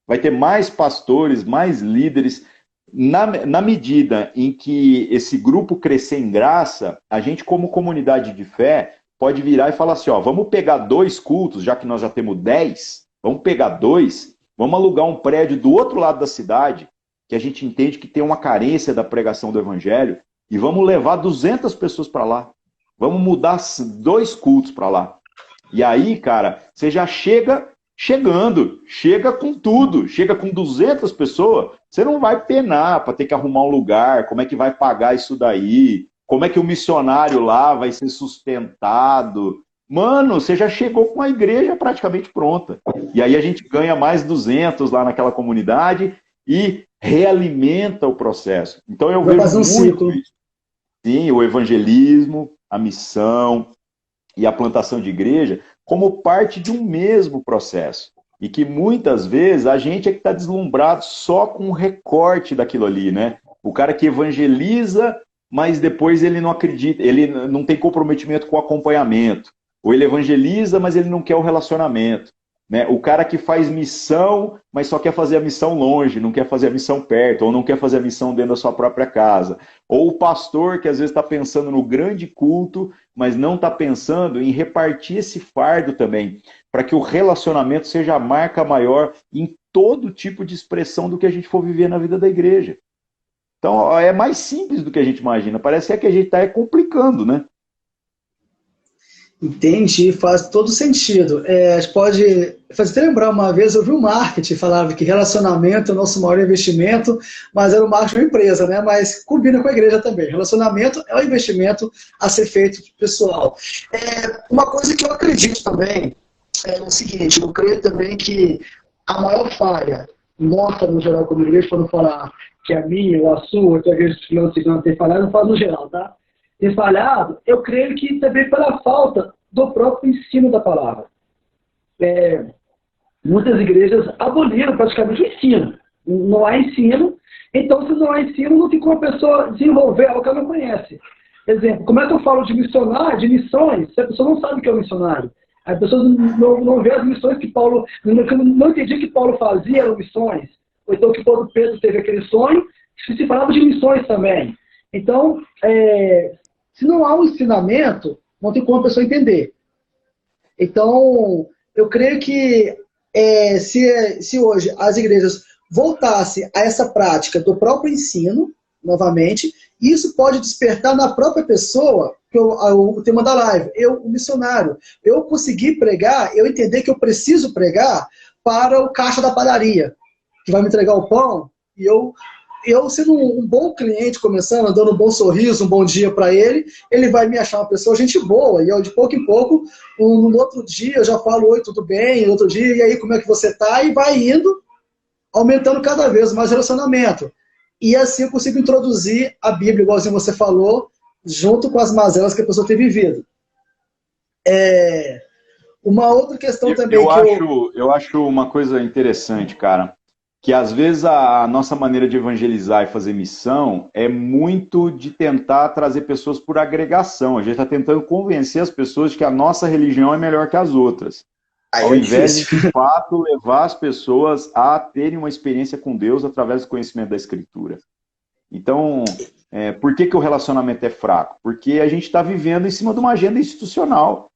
Vai ter mais pastores, mais líderes. Na medida em que esse grupo crescer em graça, a gente como comunidade de fé pode virar e falar assim, ó, vamos pegar 2 cultos, já que nós já temos 10, vamos pegar 2, vamos alugar um prédio do outro lado da cidade, que a gente entende que tem uma carência da pregação do evangelho, e vamos levar 200 pessoas para lá. Vamos mudar 2 cultos para lá. E aí, cara, você já chega com tudo, chega com 200 pessoas, você não vai penar para ter que arrumar um lugar, como é que vai pagar isso daí, como é que o missionário lá vai ser sustentado. Mano, você já chegou com a igreja praticamente pronta. E aí a gente ganha mais 200 lá naquela comunidade e realimenta o processo. Então eu vejo muito isso. Sim, o evangelismo, a missão e a plantação de igreja como parte de um mesmo processo. E que muitas vezes a gente é que está deslumbrado só com o recorte daquilo ali, né? O cara que evangeliza, mas depois ele não acredita, ele não tem comprometimento com o acompanhamento. Ou ele evangeliza, mas ele não quer o relacionamento. Né? O cara que faz missão, mas só quer fazer a missão longe, não quer fazer a missão perto, ou não quer fazer a missão dentro da sua própria casa. Ou o pastor que às vezes está pensando no grande culto, mas não está pensando em repartir esse fardo também, para que o relacionamento seja a marca maior em todo tipo de expressão do que a gente for viver na vida da igreja. Então é mais simples do que a gente imagina, parece que a gente está complicando, né? Entendi, faz todo sentido. A gente pode fazer lembrar, uma vez eu vi um marketing, falava que relacionamento é o nosso maior investimento, mas era o marketing de uma empresa, né? Mas combina com a igreja também. Relacionamento é um investimento a ser feito pessoal. Uma coisa que eu acredito também é o seguinte, eu creio também que a maior falha nossa, no geral, como igreja, para não falar que a minha ou a sua, que a igreja de tem falhado, eu falo no geral, tá? Ter falhado, eu creio que também pela falta do próprio ensino da palavra. Muitas igrejas aboliram praticamente o ensino. Não há ensino, então se não há ensino, não tem como a pessoa desenvolver algo que ela não conhece. Exemplo, como é que eu falo de missionário, de missões, se a pessoa não sabe o que é um missionário? As pessoas não vê as missões que Paulo... Não entendi que Paulo fazia, eram missões. Ou então que Pedro teve aquele sonho, se falava de missões também. Então, se não há um ensinamento, não tem como a pessoa entender. Então, eu creio que se hoje as igrejas voltassem a essa prática do próprio ensino, novamente, isso pode despertar na própria pessoa, que o tema da live, o missionário, eu conseguir pregar, eu entender que eu preciso pregar para o caixa da padaria, que vai me entregar o pão, e eu sendo um bom cliente, começando, dando um bom sorriso, um bom dia para ele vai me achar uma pessoa, gente boa, e eu de pouco em pouco, no outro dia eu já falo, oi, tudo bem, no outro dia, e aí, como é que você tá? E vai indo, aumentando cada vez mais o relacionamento. E assim eu consigo introduzir a Bíblia, igualzinho você falou, junto com as mazelas que a pessoa tem vivido. Uma outra questão também eu acho uma coisa interessante, cara, que às vezes a nossa maneira de evangelizar e fazer missão é muito de tentar trazer pessoas por agregação. A gente está tentando convencer as pessoas de que a nossa religião é melhor que as outras. Ao invés de fato, levar as pessoas a terem uma experiência com Deus através do conhecimento da Escritura. Então, por que o relacionamento é fraco? Porque a gente está vivendo em cima de uma agenda institucional.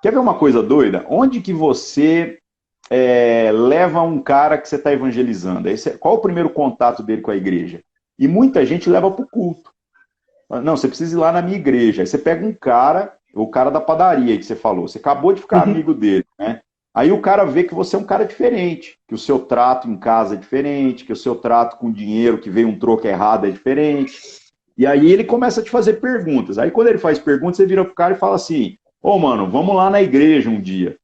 Quer ver uma coisa doida? Onde que você leva um cara que você está evangelizando? Qual o primeiro contato dele com a igreja? E muita gente leva para o culto. Não, você precisa ir lá na minha igreja. Aí você pega um cara, o cara da padaria que você falou, você acabou de ficar amigo dele, né? Aí o cara vê que você é um cara diferente, que o seu trato em casa é diferente, que o seu trato com dinheiro, que veio um troco errado, é diferente. E aí ele começa a te fazer perguntas. Aí quando ele faz perguntas, você vira pro cara e fala assim, ô mano, vamos lá na igreja um dia.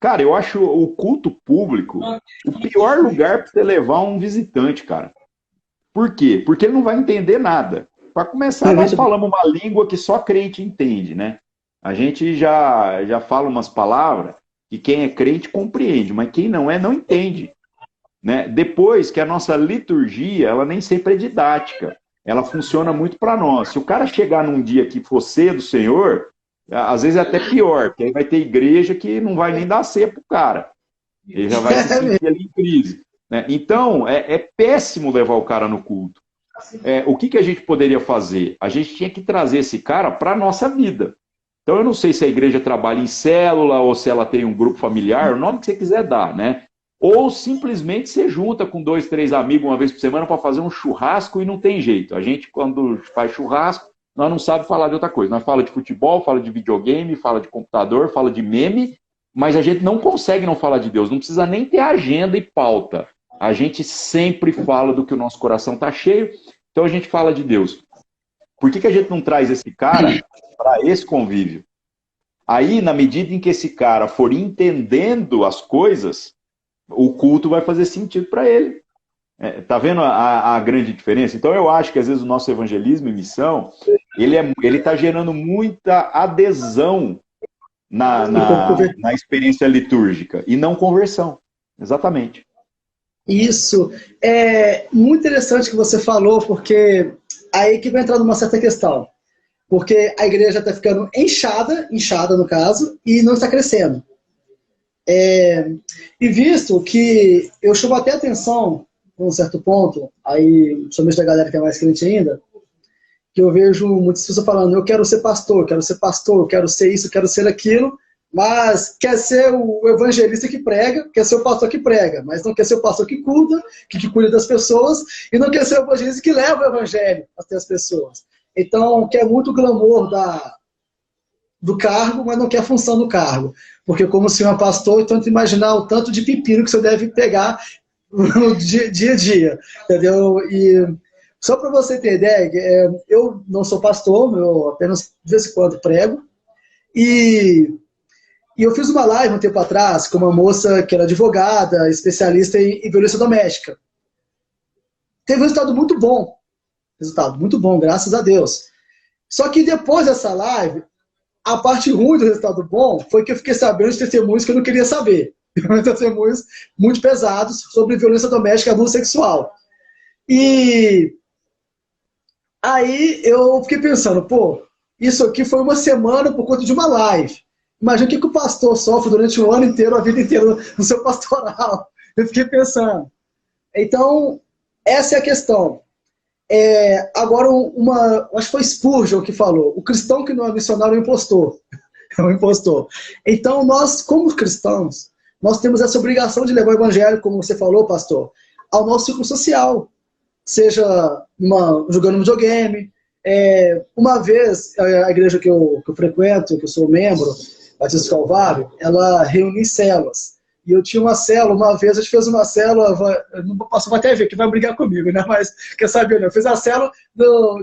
Cara, eu acho o culto público o pior lugar para você levar um visitante, cara. Por quê? Porque ele não vai entender nada. Para começar, nós falamos uma língua que só crente entende, né? A gente já fala umas palavras que quem é crente compreende, mas quem não é, não entende. Né? Depois que a nossa liturgia, ela nem sempre é didática. Ela funciona muito para nós. Se o cara chegar num dia que for ceia do Senhor, às vezes é até pior, porque aí vai ter igreja que não vai nem dar ceia pro cara. Ele já vai se sentir ali em crise. Né? Então, é péssimo levar o cara no culto. O que a gente poderia fazer? A gente tinha que trazer esse cara para a nossa vida. Então, eu não sei se a igreja trabalha em célula ou se ela tem um grupo familiar, o nome que você quiser dar, né? Ou simplesmente você junta com 2, 3 amigos uma vez por semana para fazer um churrasco e não tem jeito. A gente, quando faz churrasco, nós não sabemos falar de outra coisa. Nós fala de futebol, fala de videogame, fala de computador, fala de meme, mas a gente não consegue não falar de Deus. Não precisa nem ter agenda e pauta. A gente sempre fala do que o nosso coração está cheio, então a gente fala de Deus. Por que a gente não traz esse cara para esse convívio? Aí, na medida em que esse cara for entendendo as coisas, o culto vai fazer sentido para ele. Tá vendo a grande diferença? Então eu acho que às vezes o nosso evangelismo e missão, ele tá gerando muita adesão na experiência litúrgica e não conversão. Exatamente. Isso. É muito interessante que você falou, porque aí que vai entrar numa certa questão. Porque a igreja está ficando inchada no caso, e não está crescendo. E visto que eu chamo até atenção, a um certo ponto, aí, principalmente da galera que é mais crente ainda, que eu vejo muitas pessoas falando, eu quero ser pastor, eu quero ser isso, eu quero ser aquilo, mas quer ser o evangelista que prega, quer ser o pastor que prega, mas não quer ser o pastor que cuida, que cuida das pessoas, e não quer ser o evangelista que leva o evangelho até as pessoas. Então, quer muito o glamour do cargo, mas não quer a função do cargo. Porque como o senhor é pastor, eu tento imaginar o tanto de pepino que o senhor deve pegar no dia a dia, entendeu? E só para você ter ideia, eu não sou pastor, eu apenas de vez em quando prego, e eu fiz uma live um tempo atrás com uma moça que era advogada, especialista em violência doméstica. Teve um resultado muito bom, graças a Deus. Só que depois dessa live, a parte ruim do resultado bom foi que eu fiquei sabendo de testemunhos que eu não queria saber. Testemunhos muito pesados sobre violência doméstica e abuso sexual. E aí eu fiquei pensando, isso aqui foi uma semana por conta de uma live. Imagina o que o pastor sofre durante o ano inteiro, a vida inteira no seu pastoral. Eu fiquei pensando. Então, essa é a questão. Agora, acho que foi Spurgeon que falou, o cristão que não é missionário é um impostor. É um impostor. Então, nós, como cristãos, nós temos essa obrigação de levar o evangelho, como você falou, pastor, ao nosso ciclo social. Seja jogando um videogame. Uma vez, a igreja que eu frequento, que eu sou membro, Batista do Calvário, ela reúne células. E eu tinha uma célula, uma vez a gente fez uma célula, não posso até ver que vai brigar comigo, né? Mas quer saber, né? Eu fiz a célula,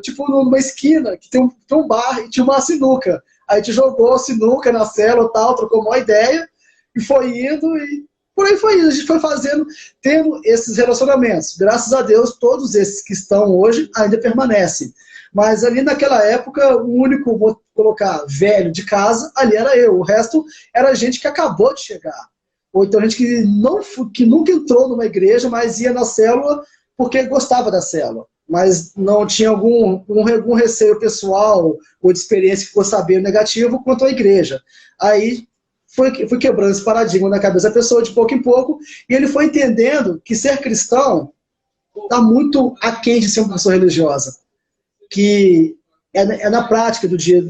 tipo, numa esquina, que tem um bar e tinha uma sinuca. Aí a gente jogou sinuca na célula e tal, trocou uma ideia, e foi indo, e por aí foi indo. A gente foi tendo esses relacionamentos. Graças a Deus, todos esses que estão hoje ainda permanecem. Mas ali naquela época, o único, vou colocar, velho de casa, ali era eu. O resto era gente que acabou de chegar. Ou então gente que nunca entrou numa igreja, mas ia na célula porque gostava da célula. Mas não tinha algum receio pessoal ou de experiência que fosse saber negativo quanto à igreja. Aí fui quebrando esse paradigma na cabeça da pessoa de pouco em pouco, e ele foi entendendo que ser cristão está muito aquém de ser uma pessoa religiosa, que é na prática do dia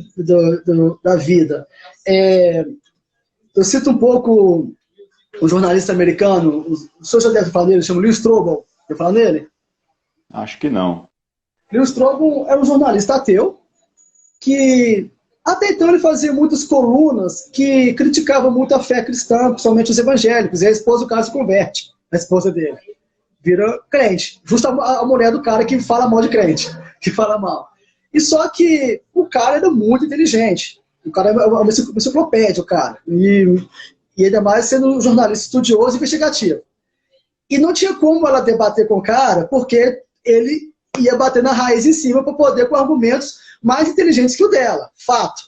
da vida. Eu cito um pouco o jornalista americano, o senhor já deve falar nele, chama Lee Strobel. Já falou nele? Acho que não. Lee Strobel é um jornalista ateu que até então ele fazia muitas colunas que criticavam muito a fé cristã, principalmente os evangélicos, e a esposa do cara se converte, a esposa dele. Vira crente. Justo a mulher do cara que fala mal de crente, que fala mal. E só que o cara era muito inteligente. O cara é uma enciclopédia, o cara. E ainda mais sendo um jornalista estudioso e investigativo. E não tinha como ela debater com o cara, porque ele ia bater na raiz em cima para poder com argumentos mais inteligentes que o dela. Fato.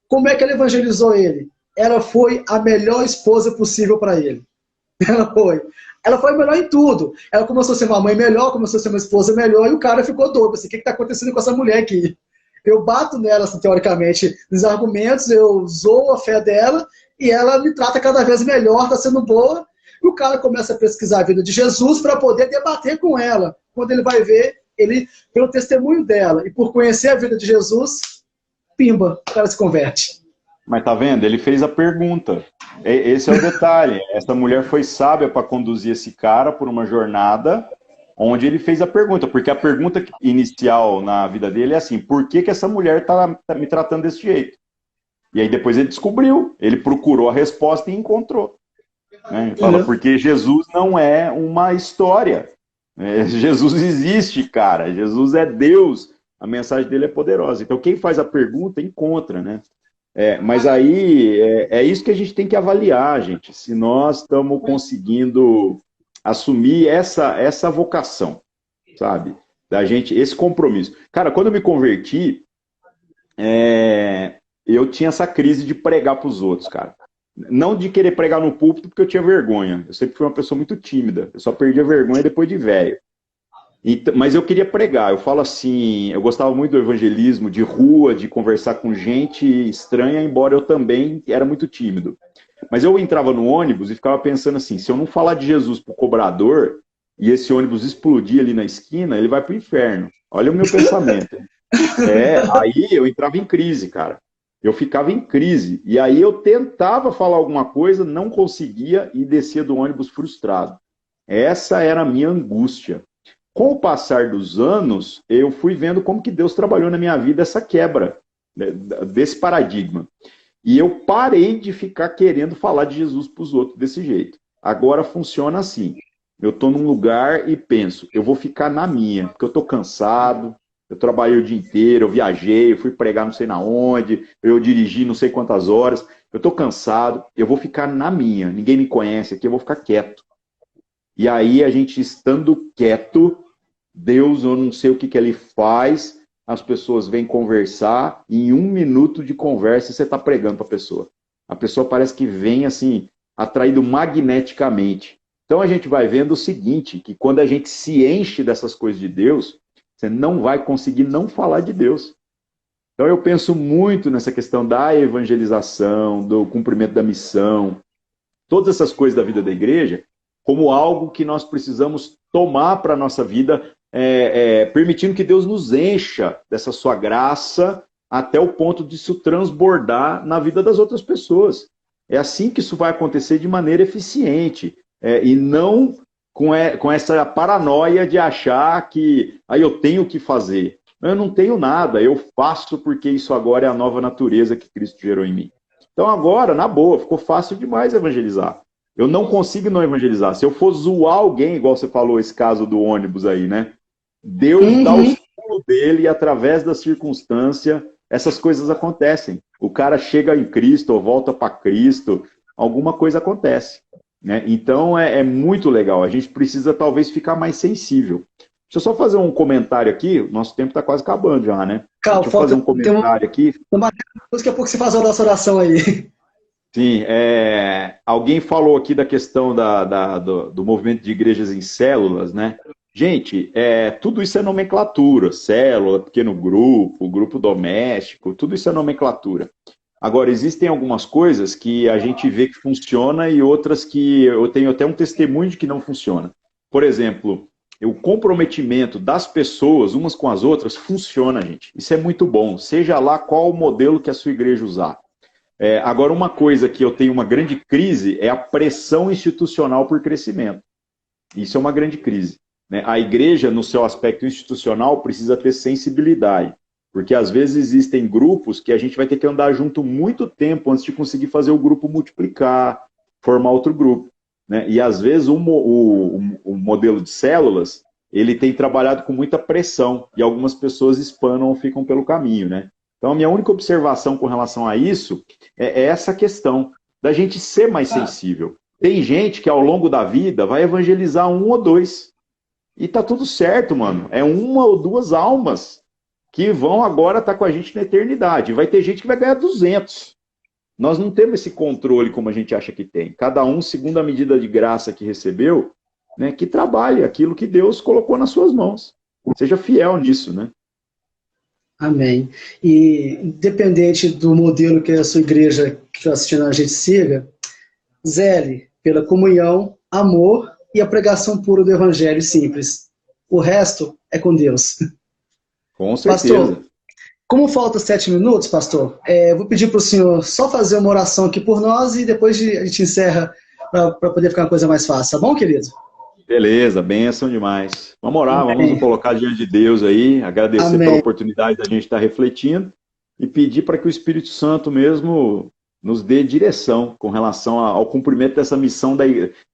Como é que ela evangelizou ele? Ela foi a melhor esposa possível para ele. Ela foi. Ela foi melhor em tudo. Ela começou a ser uma mãe melhor, começou a ser uma esposa melhor, e o cara ficou doido. Assim, o que está acontecendo com essa mulher aqui? Eu bato nela, assim, teoricamente, nos argumentos, eu zoo a fé dela, e ela me trata cada vez melhor, está sendo boa. E o cara começa a pesquisar a vida de Jesus para poder debater com ela. Quando ele vai ver, ele tem o testemunho dela. E por conhecer a vida de Jesus, pimba, o cara se converte. Mas tá vendo? Ele fez a pergunta. Esse é o detalhe. Essa mulher foi sábia para conduzir esse cara por uma jornada onde ele fez a pergunta. Porque a pergunta inicial na vida dele é assim: por que essa mulher tá me tratando desse jeito? E aí depois ele descobriu. Ele procurou a resposta e encontrou. Né? Ele fala, porque Jesus não é uma história. Jesus existe, cara. Jesus é Deus. A mensagem dele é poderosa. Então quem faz a pergunta encontra, né? Mas aí é isso que a gente tem que avaliar, gente. Se nós estamos conseguindo assumir essa vocação, sabe? Da gente, esse compromisso. Cara, quando eu me converti, eu tinha essa crise de pregar para os outros, cara. Não de querer pregar no púlpito porque eu tinha vergonha. Eu sempre fui uma pessoa muito tímida. Eu só perdi a vergonha depois de velho. Mas eu queria pregar. Eu falo assim, eu gostava muito do evangelismo, de rua, de conversar com gente estranha, embora eu também era muito tímido. Mas eu entrava no ônibus e ficava pensando assim, se eu não falar de Jesus pro cobrador e esse ônibus explodir ali na esquina, ele vai pro inferno. Olha o meu pensamento. Aí eu entrava em crise, cara. Eu ficava em crise. E aí eu tentava falar alguma coisa, não conseguia e descia do ônibus frustrado. Essa era a minha angústia. Com o passar dos anos, eu fui vendo como que Deus trabalhou na minha vida essa quebra, né, desse paradigma. E eu parei de ficar querendo falar de Jesus para os outros desse jeito. Agora funciona assim. Eu estou num lugar e penso, eu vou ficar na minha, porque eu estou cansado, eu trabalhei o dia inteiro, eu viajei, eu fui pregar não sei na onde, eu dirigi não sei quantas horas, eu estou cansado, eu vou ficar na minha, ninguém me conhece aqui, eu vou ficar quieto. E aí a gente estando quieto, Deus, eu não sei o que ele faz, as pessoas vêm conversar, e em 1 minuto de conversa você está pregando para a pessoa. A pessoa parece que vem assim, atraído magneticamente. Então a gente vai vendo o seguinte, que quando a gente se enche dessas coisas de Deus, você não vai conseguir não falar de Deus. Então eu penso muito nessa questão da evangelização, do cumprimento da missão, todas essas coisas da vida da igreja, como algo que nós precisamos tomar para a nossa vida, permitindo que Deus nos encha dessa sua graça até o ponto de isso transbordar na vida das outras pessoas. É assim que isso vai acontecer de maneira eficiente, e não com essa paranoia de achar que eu tenho que fazer. Eu não tenho nada, eu faço porque isso agora é a nova natureza que Cristo gerou em mim. Então agora, na boa, ficou fácil demais evangelizar. Eu não consigo não evangelizar. Se eu for zoar alguém, igual você falou, esse caso do ônibus aí, né? Deus dá o pulo dele e através da circunstância, essas coisas acontecem. O cara chega em Cristo ou volta para Cristo, alguma coisa acontece. Né? Então é muito legal. A gente precisa talvez ficar mais sensível. Deixa eu só fazer um comentário aqui, o nosso tempo está quase acabando já, né? Calma, Deixa eu fazer um comentário aqui. Daqui a pouco você faz a nossa oração aí. Sim, alguém falou aqui da questão do movimento de igrejas em células, né? Gente, tudo isso é nomenclatura, célula, pequeno grupo, grupo doméstico, tudo isso é nomenclatura. Agora, existem algumas coisas que a gente vê que funciona e outras que eu tenho até um testemunho de que não funciona. Por exemplo, o comprometimento das pessoas umas com as outras funciona, gente. Isso é muito bom, seja lá qual o modelo que a sua igreja usar. Agora, uma coisa que eu tenho uma grande crise é a pressão institucional por crescimento. Isso é uma grande crise, né? A igreja, no seu aspecto institucional, precisa ter sensibilidade, porque às vezes existem grupos que a gente vai ter que andar junto muito tempo antes de conseguir fazer o grupo multiplicar, formar outro grupo, né? E às vezes o modelo de células, ele tem trabalhado com muita pressão, e algumas pessoas espanam ou ficam pelo caminho, né? Então, a minha única observação com relação a isso é essa questão da gente ser mais sensível. Tem gente que, ao longo da vida, vai evangelizar 1 ou 2. E tá tudo certo, mano. É 1 ou 2 almas que vão agora estar com a gente na eternidade. Vai ter gente que vai ganhar 200. Nós não temos esse controle como a gente acha que tem. Cada um, segundo a medida de graça que recebeu, né, que trabalhe aquilo que Deus colocou nas suas mãos. Seja fiel nisso, né? Amém. E independente do modelo que a sua igreja que está assistindo a gente siga, zele pela comunhão, amor e a pregação pura do evangelho simples. O resto é com Deus. Com certeza. Pastor, como falta 7 minutos, pastor, vou pedir para o senhor só fazer uma oração aqui por nós e depois a gente encerra para poder ficar uma coisa mais fácil. Tá bom, querido? Beleza, bênção demais. Vamos orar, Amém. Vamos nos colocar diante de Deus aí, agradecer Amém. Pela oportunidade da gente estar refletindo e pedir para que o Espírito Santo mesmo nos dê direção com relação ao cumprimento dessa missão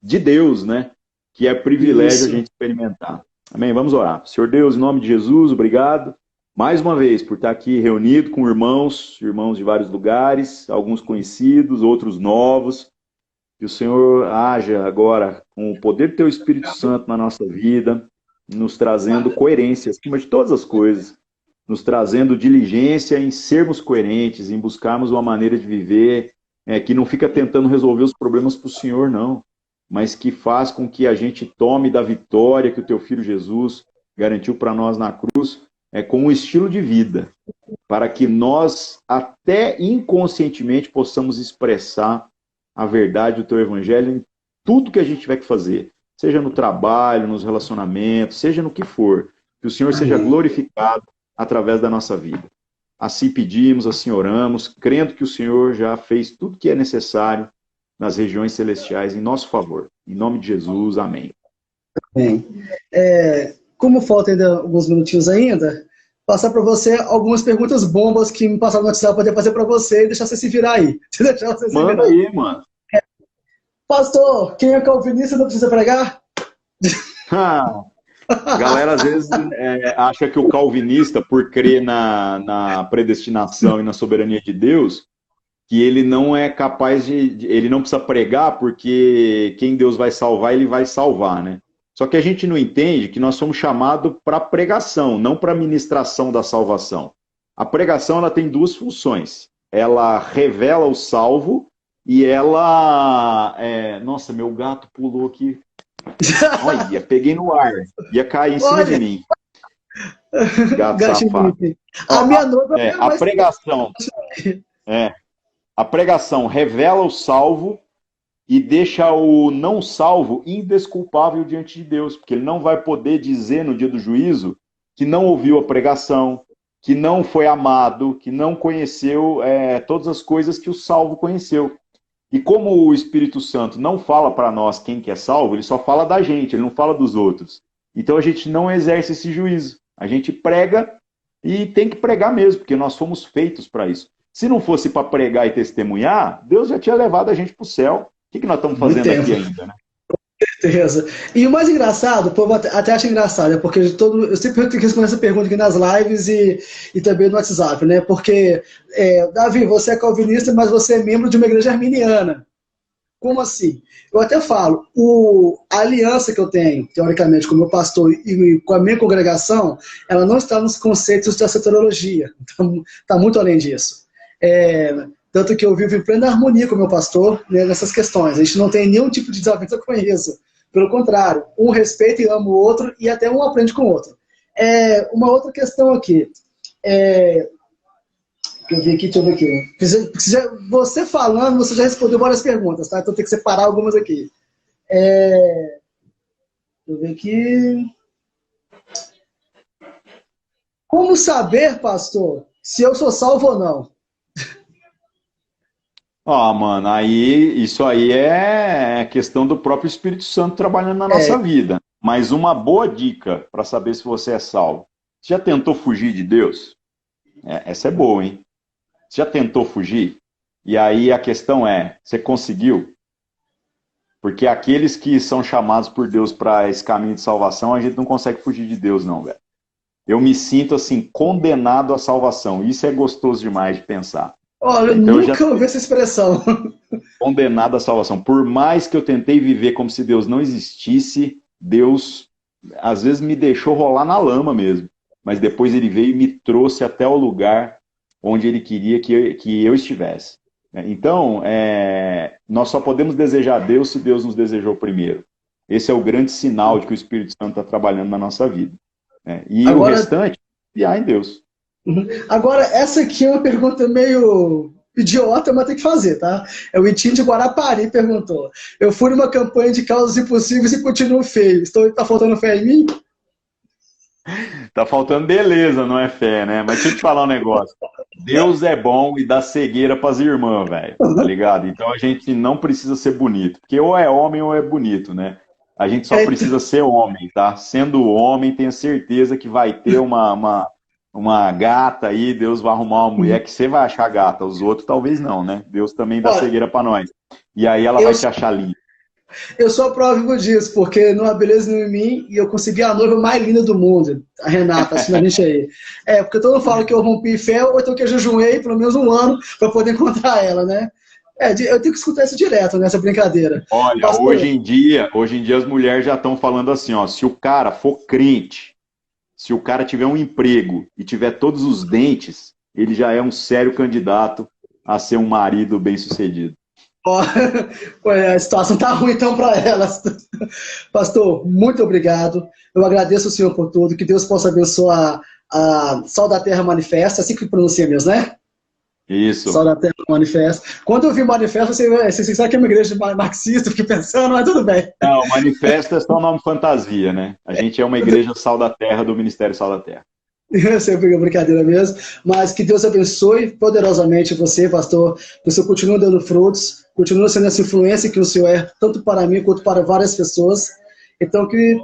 de Deus, né? Que é privilégio a gente experimentar. Amém? Vamos orar. Senhor Deus, em nome de Jesus, obrigado mais uma vez por estar aqui reunido com irmãos de vários lugares, alguns conhecidos, outros novos. Que o Senhor haja agora com o poder do Teu Espírito Santo na nossa vida, nos trazendo coerência acima de todas as coisas, nos trazendo diligência em sermos coerentes, em buscarmos uma maneira de viver que não fica tentando resolver os problemas para o Senhor, não, mas que faz com que a gente tome da vitória que o Teu Filho Jesus garantiu para nós na cruz, com um estilo de vida, para que nós, até inconscientemente, possamos expressar a verdade do Teu Evangelho em tudo que a gente tiver que fazer, seja no trabalho, nos relacionamentos, seja no que for, que o Senhor seja glorificado através da nossa vida. Assim pedimos, assim oramos, crendo que o Senhor já fez tudo que é necessário nas regiões celestiais em nosso favor. Em nome de Jesus, amém. Bem, como falta ainda alguns minutinhos ainda, passar para você algumas perguntas bombas que me passaram no WhatsApp para poder fazer para você e deixar você se virar aí. Manda aí, mano. Pastor, quem é calvinista não precisa pregar? A galera às vezes acha que o calvinista, por crer na predestinação e na soberania de Deus, que ele não é capaz ele não precisa pregar porque quem Deus vai salvar, ele vai salvar, né? Só que a gente não entende que nós somos chamados para pregação, não para ministração da salvação. A pregação ela tem 2 funções. Ela revela o salvo e ela... Nossa, meu gato pulou aqui. Olha, peguei no ar. Ia cair em cima de mim. Gato safado. A minha noiva a pregação. A pregação revela o salvo e deixa o não salvo indesculpável diante de Deus, porque ele não vai poder dizer no dia do juízo que não ouviu a pregação, que não foi amado, que não conheceu todas as coisas que o salvo conheceu. E como o Espírito Santo não fala para nós quem que é salvo, ele só fala da gente, ele não fala dos outros. Então a gente não exerce esse juízo. A gente prega e tem que pregar mesmo, porque nós fomos feitos para isso. Se não fosse para pregar e testemunhar, Deus já tinha levado a gente para o céu. O que nós estamos fazendo aqui ainda, né? Com certeza. E o mais engraçado, o povo até acha engraçado, porque eu sempre respondo essa pergunta aqui nas lives e também no WhatsApp, né? Porque, Davi, você é calvinista, mas você é membro de uma igreja arminiana. Como assim? Eu até falo, a aliança que eu tenho, teoricamente, com o meu pastor e com a minha congregação, ela não está nos conceitos da soteriologia. Então, está muito além disso. Tanto que eu vivo em plena harmonia com o meu pastor, né, nessas questões. A gente não tem nenhum tipo de desavença com isso. Pelo contrário, um respeita e ama o outro e até um aprende com o outro. Uma outra questão aqui. Deixa eu ver aqui. Você falando, você já respondeu várias perguntas, tá? Então tem que separar algumas aqui. Deixa eu ver aqui. Como saber, pastor, se eu sou salvo ou não? Mano, isso aí é questão do próprio Espírito Santo trabalhando na nossa vida. Mas uma boa dica para saber se você é salvo. Você já tentou fugir de Deus? Essa é boa, hein? Você já tentou fugir? E aí a questão você conseguiu? Porque aqueles que são chamados por Deus para esse caminho de salvação, a gente não consegue fugir de Deus, não, velho. Eu me sinto, assim, condenado à salvação. Isso é gostoso demais de pensar. Olha, então, eu nunca ouvi essa expressão. Condenado à salvação. Por mais que eu tentei viver como se Deus não existisse, Deus, às vezes, me deixou rolar na lama mesmo. Mas depois ele veio e me trouxe até o lugar onde ele queria que eu estivesse. Então, nós só podemos desejar a Deus se Deus nos desejou primeiro. Esse é o grande sinal de que o Espírito Santo está trabalhando na nossa vida. E agora, o restante, confiar em Deus. Agora, essa aqui é uma pergunta meio idiota, mas tem que fazer, tá? O Itinho de Guarapari perguntou. Eu fui numa campanha de causas impossíveis e continuo feio. Tá faltando fé em mim? Tá faltando beleza, não é fé, né? Mas deixa eu te falar um negócio. Deus é bom e dá cegueira pras irmãs, velho. Tá ligado? Então a gente não precisa ser bonito. Porque ou é homem ou é bonito, né? A gente só precisa ser homem, tá? Sendo homem, tenha certeza que vai ter uma gata aí, Deus vai arrumar uma mulher que você vai achar gata. Os outros talvez não, né? Deus também dá cegueira pra nós. E aí ela vai te achar linda. Eu sou a prova viva disso, porque não há beleza em mim e eu consegui a noiva mais linda do mundo, a Renata, assim, a gente aí. Porque todo mundo fala que eu rompi fé, ou então que eu jejuei pelo menos um ano para poder encontrar ela, né? Eu tenho que escutar isso direto nessa brincadeira. Olha, pastor, hoje em dia as mulheres já estão falando assim, ó, se o cara for crente, se o cara tiver um emprego e tiver todos os dentes, ele já é um sério candidato a ser um marido bem-sucedido. A situação tá ruim então para elas. Pastor, muito obrigado. Eu agradeço o senhor por tudo. Que Deus possa abençoar a Sal da Terra Manifesta, assim que pronuncia mesmo, né? Isso. Sal da Terra Manifesta. Quando eu vi Manifesta, você sabe que é uma igreja marxista, fiquei pensando, mas tudo bem. Não, Manifesta é só nome fantasia, né? A gente é uma igreja Sal da Terra do Ministério Sal da Terra. Sempre brincadeira mesmo, mas que Deus abençoe poderosamente você, pastor, que o senhor continue dando frutos, continue sendo essa influência que o senhor é, tanto para mim quanto para várias pessoas. Então, que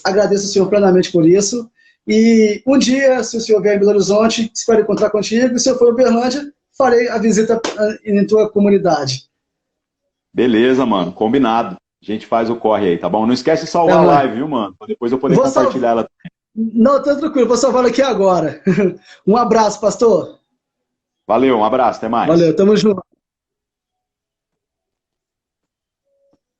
agradeço o senhor plenamente por isso. E um dia, se o senhor vier em Belo Horizonte, espero encontrar contigo, e se eu for em Uberlândia, farei a visita em tua comunidade. Beleza, mano, combinado. A gente faz o corre aí, tá bom? Não esquece de salvar a live, viu, mano? Pra depois eu poder compartilhar ela também. Não, tá tranquilo, vou salvar aqui agora. Um abraço, pastor. Valeu, um abraço, até mais. Valeu, tamo junto.